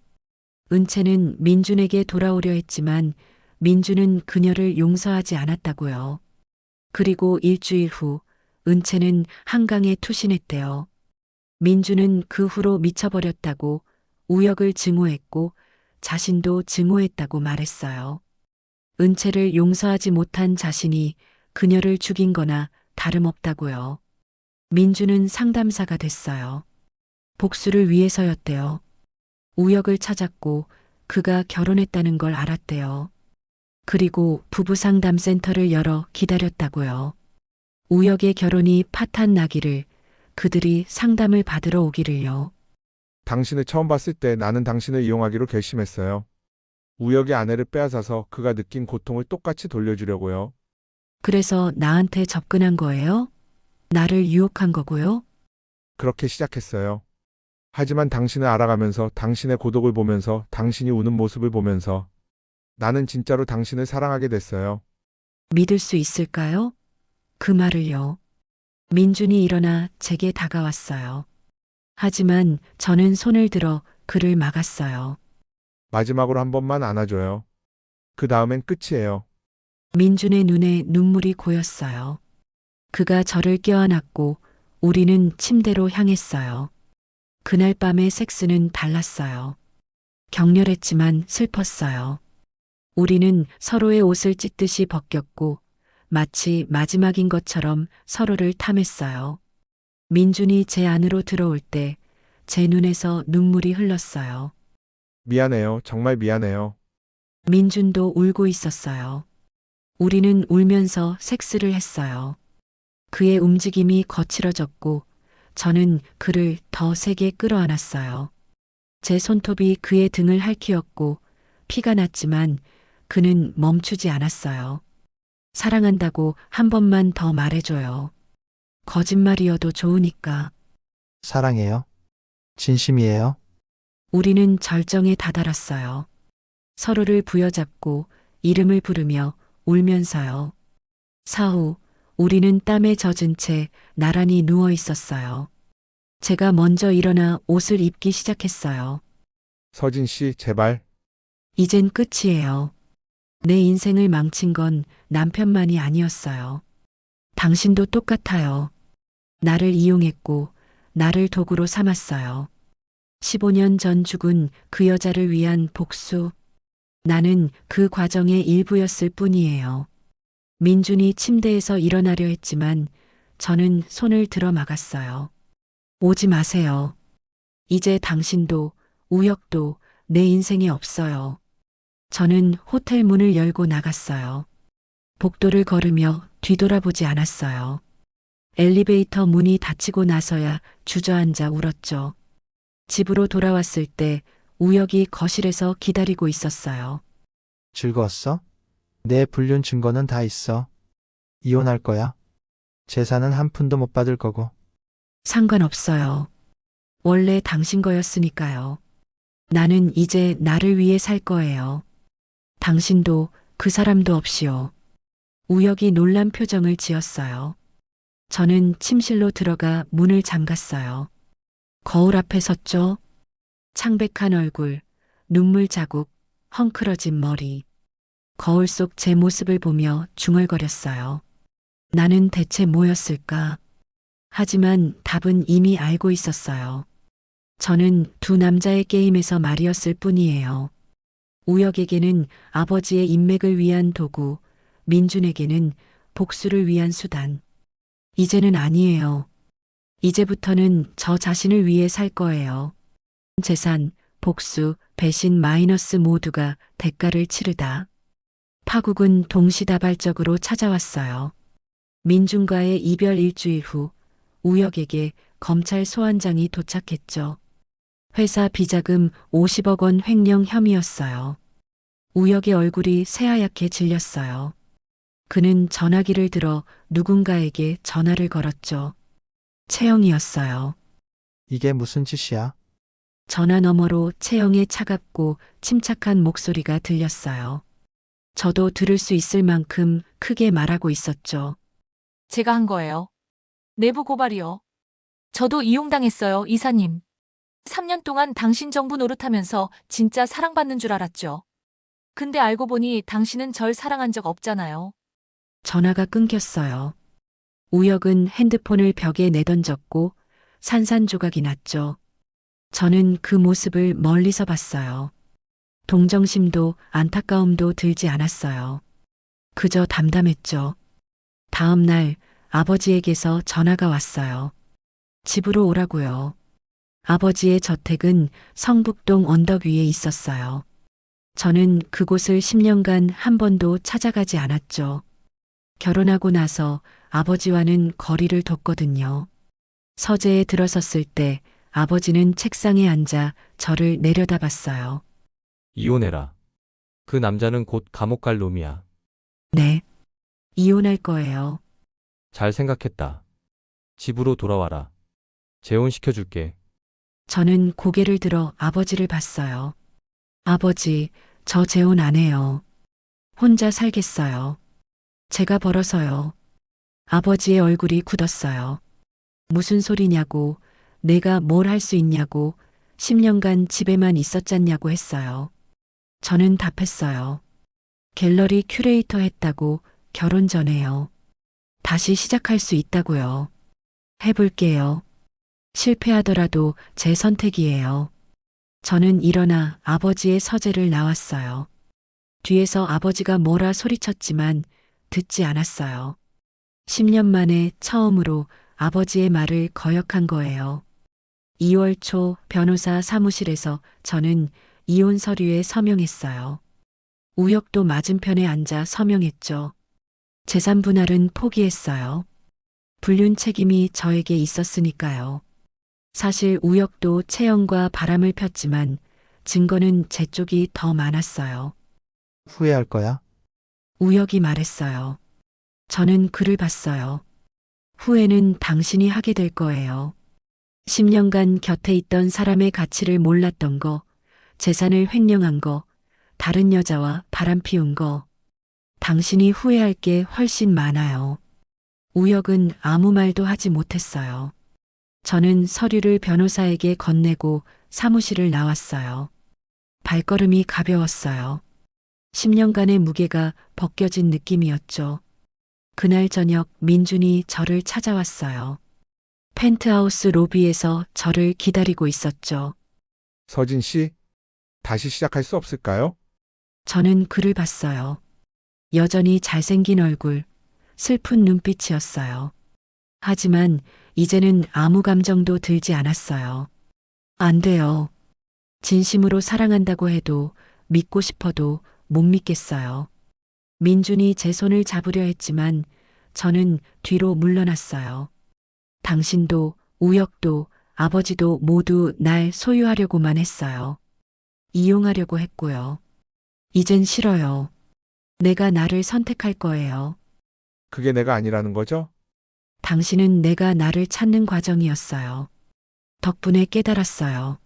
은채는 민준에게 돌아오려 했지만 민준은 그녀를 용서하지 않았다고요. 그리고 일주일 후 은채는 한강에 투신했대요. 민준은 그 후로 미쳐버렸다고 우혁을 증오했고 자신도 증오했다고 말했어요. 은채를 용서하지 못한 자신이 그녀를 죽인 거나 다름없다고요. 민준은 상담사가 됐어요. 복수를 위해서였대요. 우혁을 찾았고 그가 결혼했다는 걸 알았대요. 그리고 부부상담센터를 열어 기다렸다고요. 우혁의 결혼이 파탄 나기를, 그들이 상담을 받으러 오기를요. 당신을 처음 봤을 때 나는 당신을 이용하기로 결심했어요. 우혁의 아내를 빼앗아서 그가 느낀 고통을 똑같이 돌려주려고요. 그래서 나한테 접근한 거예요? 나를 유혹한 거고요? 그렇게 시작했어요. 하지만 당신을 알아가면서 당신의 고독을 보면서 당신이 우는 모습을 보면서 나는 진짜로 당신을 사랑하게 됐어요. 믿을 수 있을까요? 그 말을요. 민준이 일어나 제게 다가왔어요. 하지만 저는 손을 들어 그를 막았어요. 마지막으로 한 번만 안아줘요. 그 다음엔 끝이에요. 민준의 눈에 눈물이 고였어요. 그가 저를 껴안았고 우리는 침대로 향했어요. 그날 밤의 섹스는 달랐어요. 격렬했지만 슬펐어요. 우리는 서로의 옷을 찢듯이 벗겼고 마치 마지막인 것처럼 서로를 탐했어요. 민준이 제 안으로 들어올 때 제 눈에서 눈물이 흘렀어요. 미안해요. 정말 미안해요. 민준도 울고 있었어요. 우리는 울면서 섹스를 했어요. 그의 움직임이 거칠어졌고 저는 그를 더 세게 끌어안았어요. 제 손톱이 그의 등을 핥히었고 피가 났지만 그는 멈추지 않았어요. 사랑한다고 한 번만 더 말해줘요. 거짓말이어도 좋으니까. 사랑해요. 진심이에요. 우리는 절정에 다다랐어요. 서로를 부여잡고 이름을 부르며 울면서요. 사후 우리는 땀에 젖은 채 나란히 누워 있었어요. 제가 먼저 일어나 옷을 입기 시작했어요. 서진 씨, 제발. 이젠 끝이에요. 내 인생을 망친 건 남편만이 아니었어요. 당신도 똑같아요. 나를 이용했고 나를 도구로 삼았어요. 15년 전 죽은 그 여자를 위한 복수. 나는 그 과정의 일부였을 뿐이에요. 민준이 침대에서 일어나려 했지만 저는 손을 들어 막았어요. 오지 마세요. 이제 당신도 우혁도 내 인생에 없어요. 저는 호텔 문을 열고 나갔어요. 복도를 걸으며 뒤돌아보지 않았어요. 엘리베이터 문이 닫히고 나서야 주저앉아 울었죠. 집으로 돌아왔을 때 우혁이 거실에서 기다리고 있었어요. 즐거웠어? 내 불륜 증거는 다 있어. 이혼할 거야. 재산은 한 푼도 못 받을 거고. 상관없어요. 원래 당신 거였으니까요. 나는 이제 나를 위해 살 거예요. 당신도 그 사람도 없이요. 우혁이 놀란 표정을 지었어요. 저는 침실로 들어가 문을 잠갔어요. 거울 앞에 섰죠. 창백한 얼굴, 눈물 자국, 헝클어진 머리. 거울 속 제 모습을 보며 중얼거렸어요. 나는 대체 뭐였을까? 하지만 답은 이미 알고 있었어요. 저는 두 남자의 게임에서 말이었을 뿐이에요. 우혁에게는 아버지의 인맥을 위한 도구, 민준에게는 복수를 위한 수단. 이제는 아니에요. 이제부터는 저 자신을 위해 살 거예요. 재산, 복수, 배신 마이너스 모두가 대가를 치르다. 파국은 동시다발적으로 찾아왔어요. 민준과의 이별 일주일 후 우혁에게 검찰 소환장이 도착했죠. 회사 비자금 50억 원 횡령 혐의였어요. 우혁의 얼굴이 새하얗게 질렸어요. 그는 전화기를 들어 누군가에게 전화를 걸었죠. 채영이었어요. 이게 무슨 짓이야? 전화 너머로 채영의 차갑고 침착한 목소리가 들렸어요. 저도 들을 수 있을 만큼 크게 말하고 있었죠. 제가 한 거예요. 내부 고발이요. 저도 이용당했어요, 이사님. 3년 동안 당신 정부 노릇하면서 진짜 사랑받는 줄 알았죠. 근데 알고 보니 당신은 절 사랑한 적 없잖아요. 전화가 끊겼어요. 우혁은 핸드폰을 벽에 내던졌고 산산조각이 났죠. 저는 그 모습을 멀리서 봤어요. 동정심도 안타까움도 들지 않았어요. 그저 담담했죠. 다음 날 아버지에게서 전화가 왔어요. 집으로 오라고요. 아버지의 저택은 성북동 언덕 위에 있었어요. 저는 그곳을 10년간 한 번도 찾아가지 않았죠. 결혼하고 나서 아버지와는 거리를 뒀거든요. 서재에 들어섰을 때 아버지는 책상에 앉아 저를 내려다봤어요. 이혼해라. 그 남자는 곧 감옥 갈 놈이야. 네. 이혼할 거예요. 잘 생각했다. 집으로 돌아와라. 재혼시켜줄게. 저는 고개를 들어 아버지를 봤어요. 아버지, 저 재혼 안 해요. 혼자 살겠어요. 제가 벌어서요. 아버지의 얼굴이 굳었어요. 무슨 소리냐고, 내가 뭘 할 수 있냐고, 10년간 집에만 있었잖냐고 했어요. 저는 답했어요. 갤러리 큐레이터 했다고 결혼 전에요. 다시 시작할 수 있다고요. 해볼게요. 실패하더라도 제 선택이에요. 저는 일어나 아버지의 서재를 나왔어요. 뒤에서 아버지가 뭐라 소리쳤지만 듣지 않았어요. 10년 만에 처음으로 아버지의 말을 거역한 거예요. 2월 초 변호사 사무실에서 저는 이혼 서류에 서명했어요. 우혁도 맞은편에 앉아 서명했죠. 재산 분할은 포기했어요. 불륜 책임이 저에게 있었으니까요. 사실 우혁도 채영과 바람을 폈지만 증거는 제 쪽이 더 많았어요. 후회할 거야? 우혁이 말했어요. 저는 그를 봤어요. 후회는 당신이 하게 될 거예요. 10년간 곁에 있던 사람의 가치를 몰랐던 거, 재산을 횡령한 거, 다른 여자와 바람 피운 거. 당신이 후회할 게 훨씬 많아요. 우혁은 아무 말도 하지 못했어요. 저는 서류를 변호사에게 건네고 사무실을 나왔어요. 발걸음이 가벼웠어요. 10년간의 무게가 벗겨진 느낌이었죠. 그날 저녁 민준이 저를 찾아왔어요. 펜트하우스 로비에서 저를 기다리고 있었죠. 서진 씨, 다시 시작할 수 없을까요? 저는 그를 봤어요. 여전히 잘생긴 얼굴, 슬픈 눈빛이었어요. 하지만 이제는 아무 감정도 들지 않았어요. 안 돼요. 진심으로 사랑한다고 해도 믿고 싶어도 못 믿겠어요. 민준이 제 손을 잡으려 했지만 저는 뒤로 물러났어요. 당신도 우혁도 아버지도 모두 날 소유하려고만 했어요. 이용하려고 했고요. 이젠 싫어요. 내가 나를 선택할 거예요. 그게 내가 아니라는 거죠? 당신은 내가 나를 찾는 과정이었어요. 덕분에 깨달았어요.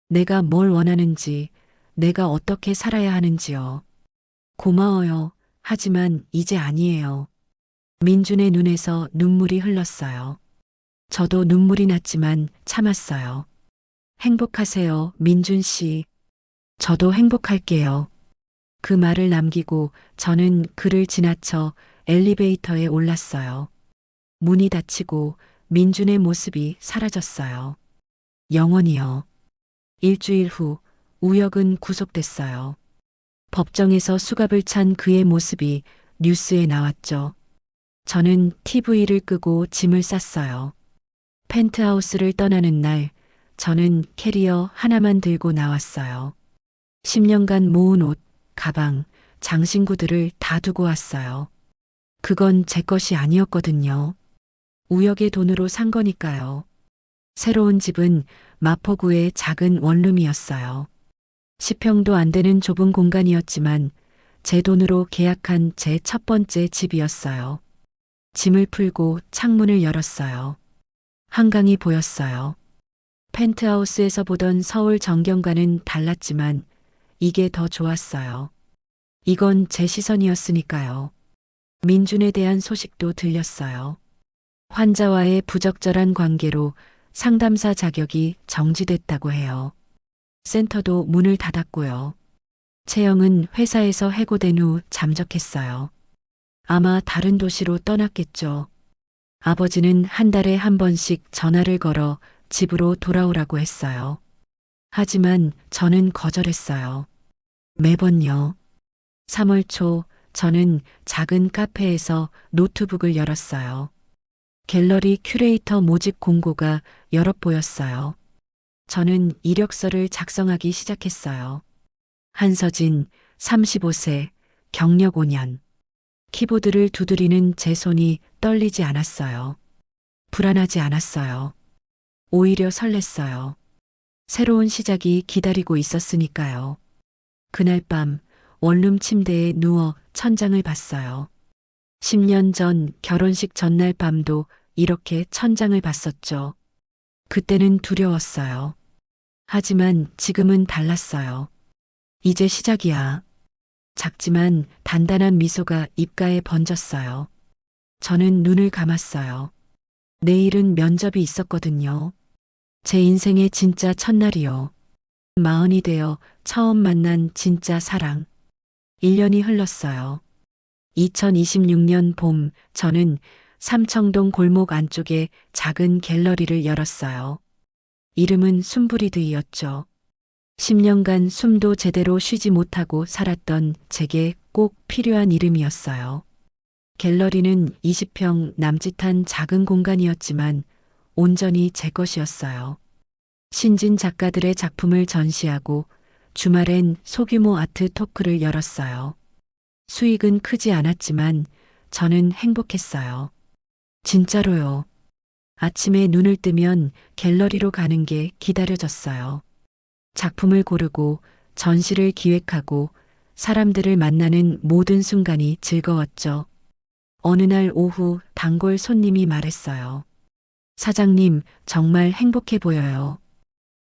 내가 뭘 원하는지, 내가 어떻게 살아야 하는지요. 고마워요. 하지만 이제 아니에요. 민준의 눈에서 눈물이 흘렀어요. 저도 눈물이 났지만 참았어요. 행복하세요, 민준 씨. 저도 행복할게요. 그 말을 남기고 저는 그를 지나쳐 엘리베이터에 올랐어요. 문이 닫히고 민준의 모습이 사라졌어요. 영원히요. 일주일 후 우혁은 구속됐어요. 법정에서 수갑을 찬 그의 모습이 뉴스에 나왔죠. 저는 TV를 끄고 짐을 쌌어요. 펜트하우스를 떠나는 날 저는 캐리어 하나만 들고 나왔어요. 10년간 모은 옷, 가방, 장신구들을 다 두고 왔어요. 그건 제 것이 아니었거든요. 우혁의 돈으로 산 거니까요. 새로운 집은 마포구의 작은 원룸이었어요. 10평도 안 되는 좁은 공간이었지만 제 돈으로 계약한 제 첫 번째 집이었어요. 짐을 풀고 창문을 열었어요. 한강이 보였어요. 펜트하우스에서 보던 서울 전경과는 달랐지만 이게 더 좋았어요. 이건 제 시선이었으니까요. 민준에 대한 소식도 들렸어요. 환자와의 부적절한 관계로 상담사 자격이 정지됐다고 해요. 센터도 문을 닫았고요. 채영은 회사에서 해고된 후 잠적했어요. 아마 다른 도시로 떠났겠죠. 아버지는 한 달에 한 번씩 전화를 걸어 집으로 돌아오라고 했어요. 하지만 저는 거절했어요. 매번요. 3월 초 저는 작은 카페에서 노트북을 열었어요. 갤러리 큐레이터 모집 공고가 여러 보였어요. 저는 이력서를 작성하기 시작했어요. 한서진, 35세, 경력 5년. 키보드를 두드리는 제 손이 떨리지 않았어요. 불안하지 않았어요. 오히려 설렜어요. 새로운 시작이 기다리고 있었으니까요. 그날 밤 원룸 침대에 누워 천장을 봤어요. 10년 전 결혼식 전날 밤도 이렇게 천장을 봤었죠. 그때는 두려웠어요. 하지만 지금은 달랐어요. 이제 시작이야. 작지만 단단한 미소가 입가에 번졌어요. 저는 눈을 감았어요. 내일은 면접이 있었거든요. 제 인생의 진짜 첫날이요. 40이 되어 처음 만난 진짜 사랑. 1년이 흘렀어요. 2026년 봄, 저는 삼청동 골목 안쪽에 작은 갤러리를 열었어요. 이름은 숨브리드이었죠. 10년간 숨도 제대로 쉬지 못하고 살았던 제게 꼭 필요한 이름이었어요. 갤러리는 20평 남짓한 작은 공간이었지만 온전히 제 것이었어요. 신진 작가들의 작품을 전시하고 주말엔 소규모 아트 토크를 열었어요. 수익은 크지 않았지만 저는 행복했어요. 진짜로요. 아침에 눈을 뜨면 갤러리로 가는 게 기다려졌어요. 작품을 고르고 전시를 기획하고 사람들을 만나는 모든 순간이 즐거웠죠. 어느 날 오후 단골 손님이 말했어요. 사장님, 정말 행복해 보여요.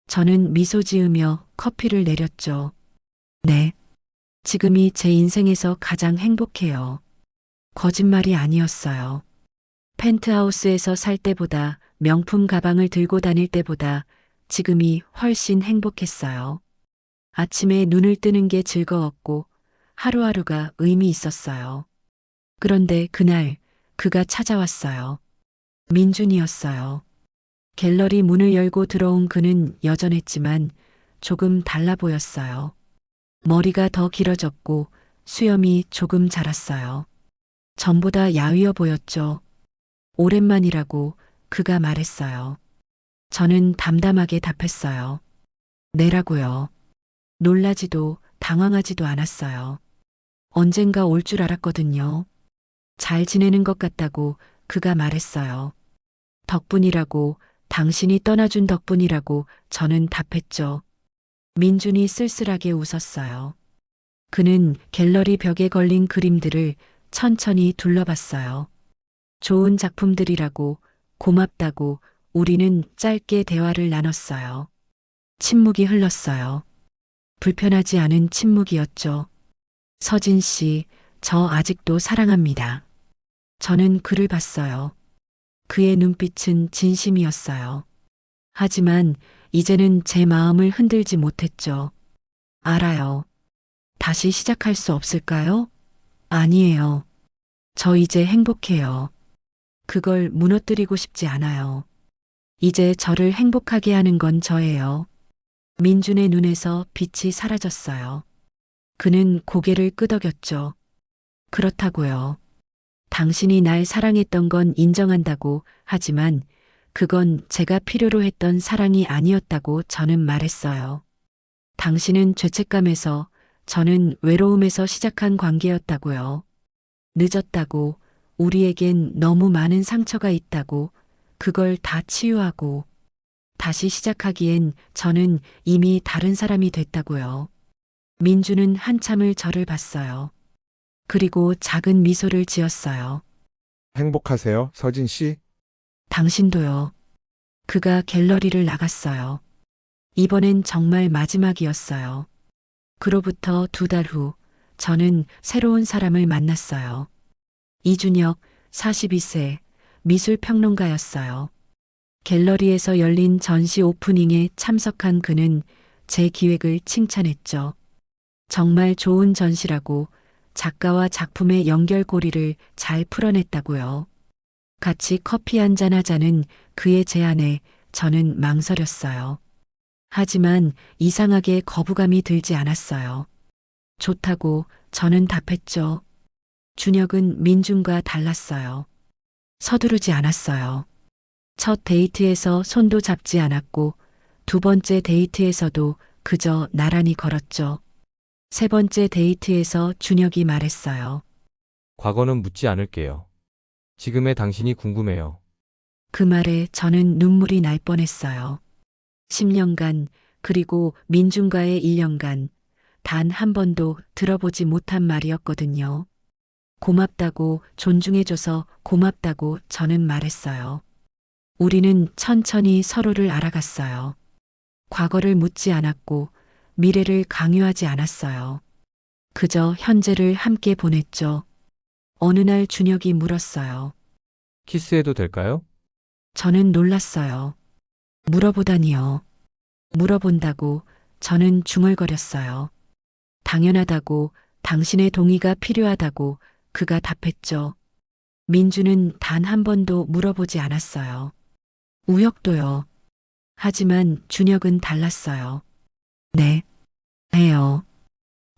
저는 미소 지으며 커피를 내렸죠. 네. 지금이 제 인생에서 가장 행복해요. 거짓말이 아니었어요. 펜트하우스에서 살 때보다 명품 가방을 들고 다닐 때보다 지금이 훨씬 행복했어요. 아침에 눈을 뜨는 게 즐거웠고 하루하루가 의미 있었어요. 그런데 그날 그가 찾아왔어요. 민준이었어요. 갤러리 문을 열고 들어온 그는 여전했지만 조금 달라 보였어요. 머리가 더 길어졌고 수염이 조금 자랐어요. 전보다 야위어 보였죠. 오랜만이라고 그가 말했어요. 저는 담담하게 답했어요. 네라고요. 놀라지도 당황하지도 않았어요. 언젠가 올 줄 알았거든요. 잘 지내는 것 같다고 그가 말했어요. 덕분이라고, 당신이 떠나준 덕분이라고 저는 답했죠. 민준이 쓸쓸하게 웃었어요. 그는 갤러리 벽에 걸린 그림들을 천천히 둘러봤어요. 좋은 작품들이라고, 고맙다고 우리는 짧게 대화를 나눴어요. 침묵이 흘렀어요. 불편하지 않은 침묵이었죠. 서진 씨, 저 아직도 사랑합니다. 저는 그를 봤어요. 그의 눈빛은 진심이었어요. 하지만 이제는 제 마음을 흔들지 못했죠. 알아요. 다시 시작할 수 없을까요? 아니에요. 저 이제 행복해요. 그걸 무너뜨리고 싶지 않아요. 이제 저를 행복하게 하는 건 저예요. 민준의 눈에서 빛이 사라졌어요. 그는 고개를 끄덕였죠. 그렇다고요. 당신이 날 사랑했던 건 인정한다고 하지만 그건 제가 필요로 했던 사랑이 아니었다고 저는 말했어요. 당신은 죄책감에서, 저는 외로움에서 시작한 관계였다고요. 늦었다고, 우리에겐 너무 많은 상처가 있다고, 그걸 다 치유하고 다시 시작하기엔 저는 이미 다른 사람이 됐다고요. 민주는 한참을 저를 봤어요. 그리고 작은 미소를 지었어요. 행복하세요, 서진 씨? 당신도요. 그가 갤러리를 나갔어요. 이번엔 정말 마지막이었어요. 그로부터 2달 후, 저는 새로운 사람을 만났어요. 이준혁, 42세, 미술평론가였어요. 갤러리에서 열린 전시 오프닝에 참석한 그는 제 기획을 칭찬했죠. 정말 좋은 전시라고, 작가와 작품의 연결고리를 잘 풀어냈다고요. 같이 커피 한잔 하자는 그의 제안에 저는 망설였어요. 하지만 이상하게 거부감이 들지 않았어요. 좋다고 저는 답했죠. 준혁은 민준과 달랐어요. 서두르지 않았어요. 첫 데이트에서 손도 잡지 않았고 2번째 데이트에서도 그저 나란히 걸었죠. 3번째 데이트에서 준혁이 말했어요. 과거는 묻지 않을게요. 지금의 당신이 궁금해요. 그 말에 저는 눈물이 날 뻔했어요. 10년간 그리고 민준과의 1년간 단 한 번도 들어보지 못한 말이었거든요. 고맙다고 존중해줘서 고맙다고 저는 말했어요. 우리는 천천히 서로를 알아갔어요. 과거를 묻지 않았고 미래를 강요하지 않았어요. 그저 현재를 함께 보냈죠. 어느 날 준혁이 물었어요. 키스해도 될까요? 저는 놀랐어요. 물어보다니요. 물어본다고 저는 중얼거렸어요. 당연하다고, 당신의 동의가 필요하다고 그가 답했죠. 민주는 단 한 번도 물어보지 않았어요. 우혁도요. 하지만 준혁은 달랐어요. 네, 해요.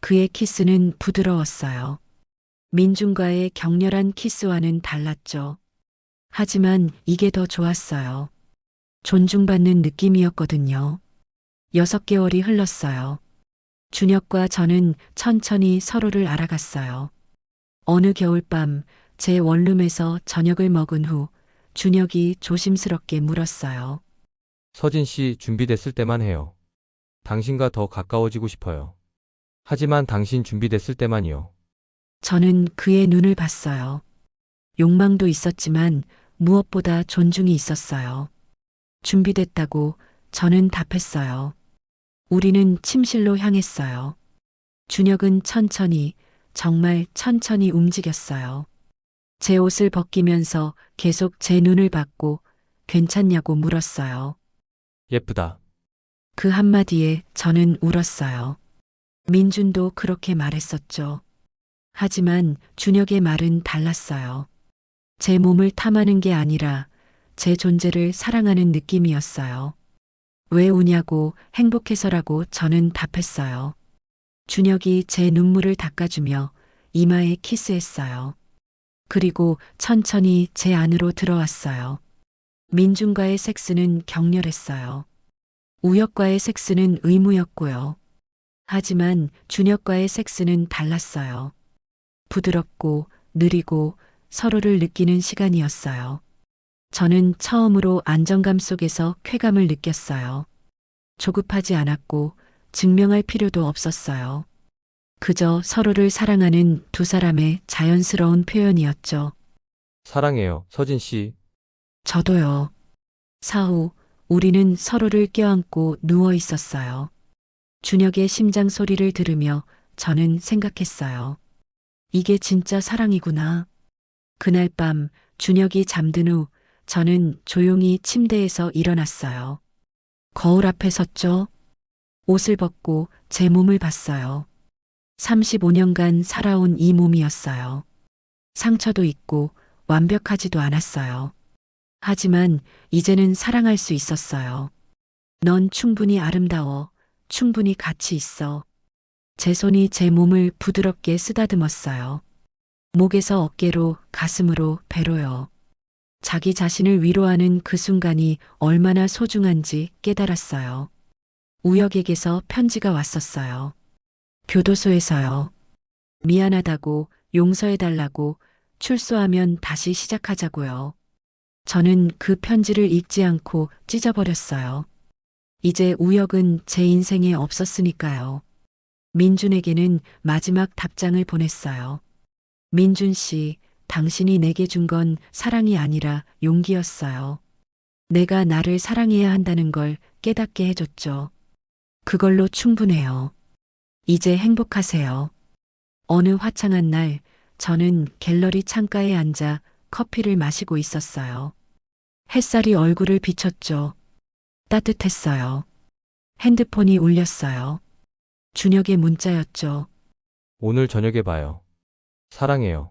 그의 키스는 부드러웠어요. 민준과의 격렬한 키스와는 달랐죠. 하지만 이게 더 좋았어요. 존중받는 느낌이었거든요. 6개월이 흘렀어요. 준혁과 저는 천천히 서로를 알아갔어요. 어느 겨울밤 제 원룸에서 저녁을 먹은 후 준혁이 조심스럽게 물었어요. 서진 씨 준비됐을 때만 해요. 당신과 더 가까워지고 싶어요. 하지만 당신 준비됐을 때만이요. 저는 그의 눈을 봤어요. 욕망도 있었지만 무엇보다 존중이 있었어요. 준비됐다고 저는 답했어요. 우리는 침실로 향했어요. 준혁은 천천히, 정말 천천히 움직였어요. 제 옷을 벗기면서 계속 제 눈을 봤고 괜찮냐고 물었어요. 예쁘다. 그 한마디에 저는 울었어요. 민준도 그렇게 말했었죠. 하지만 준혁의 말은 달랐어요. 제 몸을 탐하는 게 아니라 제 존재를 사랑하는 느낌이었어요. 왜 우냐고 행복해서라고 저는 답했어요. 준혁이 제 눈물을 닦아주며 이마에 키스했어요. 그리고 천천히 제 안으로 들어왔어요. 민준과의 섹스는 격렬했어요. 우혁과의 섹스는 의무였고요. 하지만 준혁과의 섹스는 달랐어요. 부드럽고 느리고 서로를 느끼는 시간이었어요. 저는 처음으로 안정감 속에서 쾌감을 느꼈어요. 조급하지 않았고 증명할 필요도 없었어요. 그저 서로를 사랑하는 두 사람의 자연스러운 표현이었죠. 사랑해요, 서진 씨. 저도요. 사후 우리는 서로를 껴안고 누워 있었어요. 준혁의 심장 소리를 들으며 저는 생각했어요. 이게 진짜 사랑이구나. 그날 밤 준혁이 잠든 후 저는 조용히 침대에서 일어났어요. 거울 앞에 섰죠. 옷을 벗고 제 몸을 봤어요. 35년간 살아온 이 몸이었어요. 상처도 있고 완벽하지도 않았어요. 하지만 이제는 사랑할 수 있었어요. 넌 충분히 아름다워. 충분히 가치 있어. 제 손이 제 몸을 부드럽게 쓰다듬었어요. 목에서 어깨로, 가슴으로, 배로요. 자기 자신을 위로하는 그 순간이 얼마나 소중한지 깨달았어요. 우혁에게서 편지가 왔었어요. 교도소에서요. 미안하다고, 용서해달라고, 출소하면 다시 시작하자고요. 저는 그 편지를 읽지 않고 찢어버렸어요. 이제 우혁은 제 인생에 없었으니까요. 민준에게는 마지막 답장을 보냈어요. 민준 씨, 당신이 내게 준 건 사랑이 아니라 용기였어요. 내가 나를 사랑해야 한다는 걸 깨닫게 해줬죠. 그걸로 충분해요. 이제 행복하세요. 어느 화창한 날, 저는 갤러리 창가에 앉아 커피를 마시고 있었어요. 햇살이 얼굴을 비췄죠. 따뜻했어요. 핸드폰이 울렸어요. 준혁의 문자였죠. 오늘 저녁에 봐요. 사랑해요.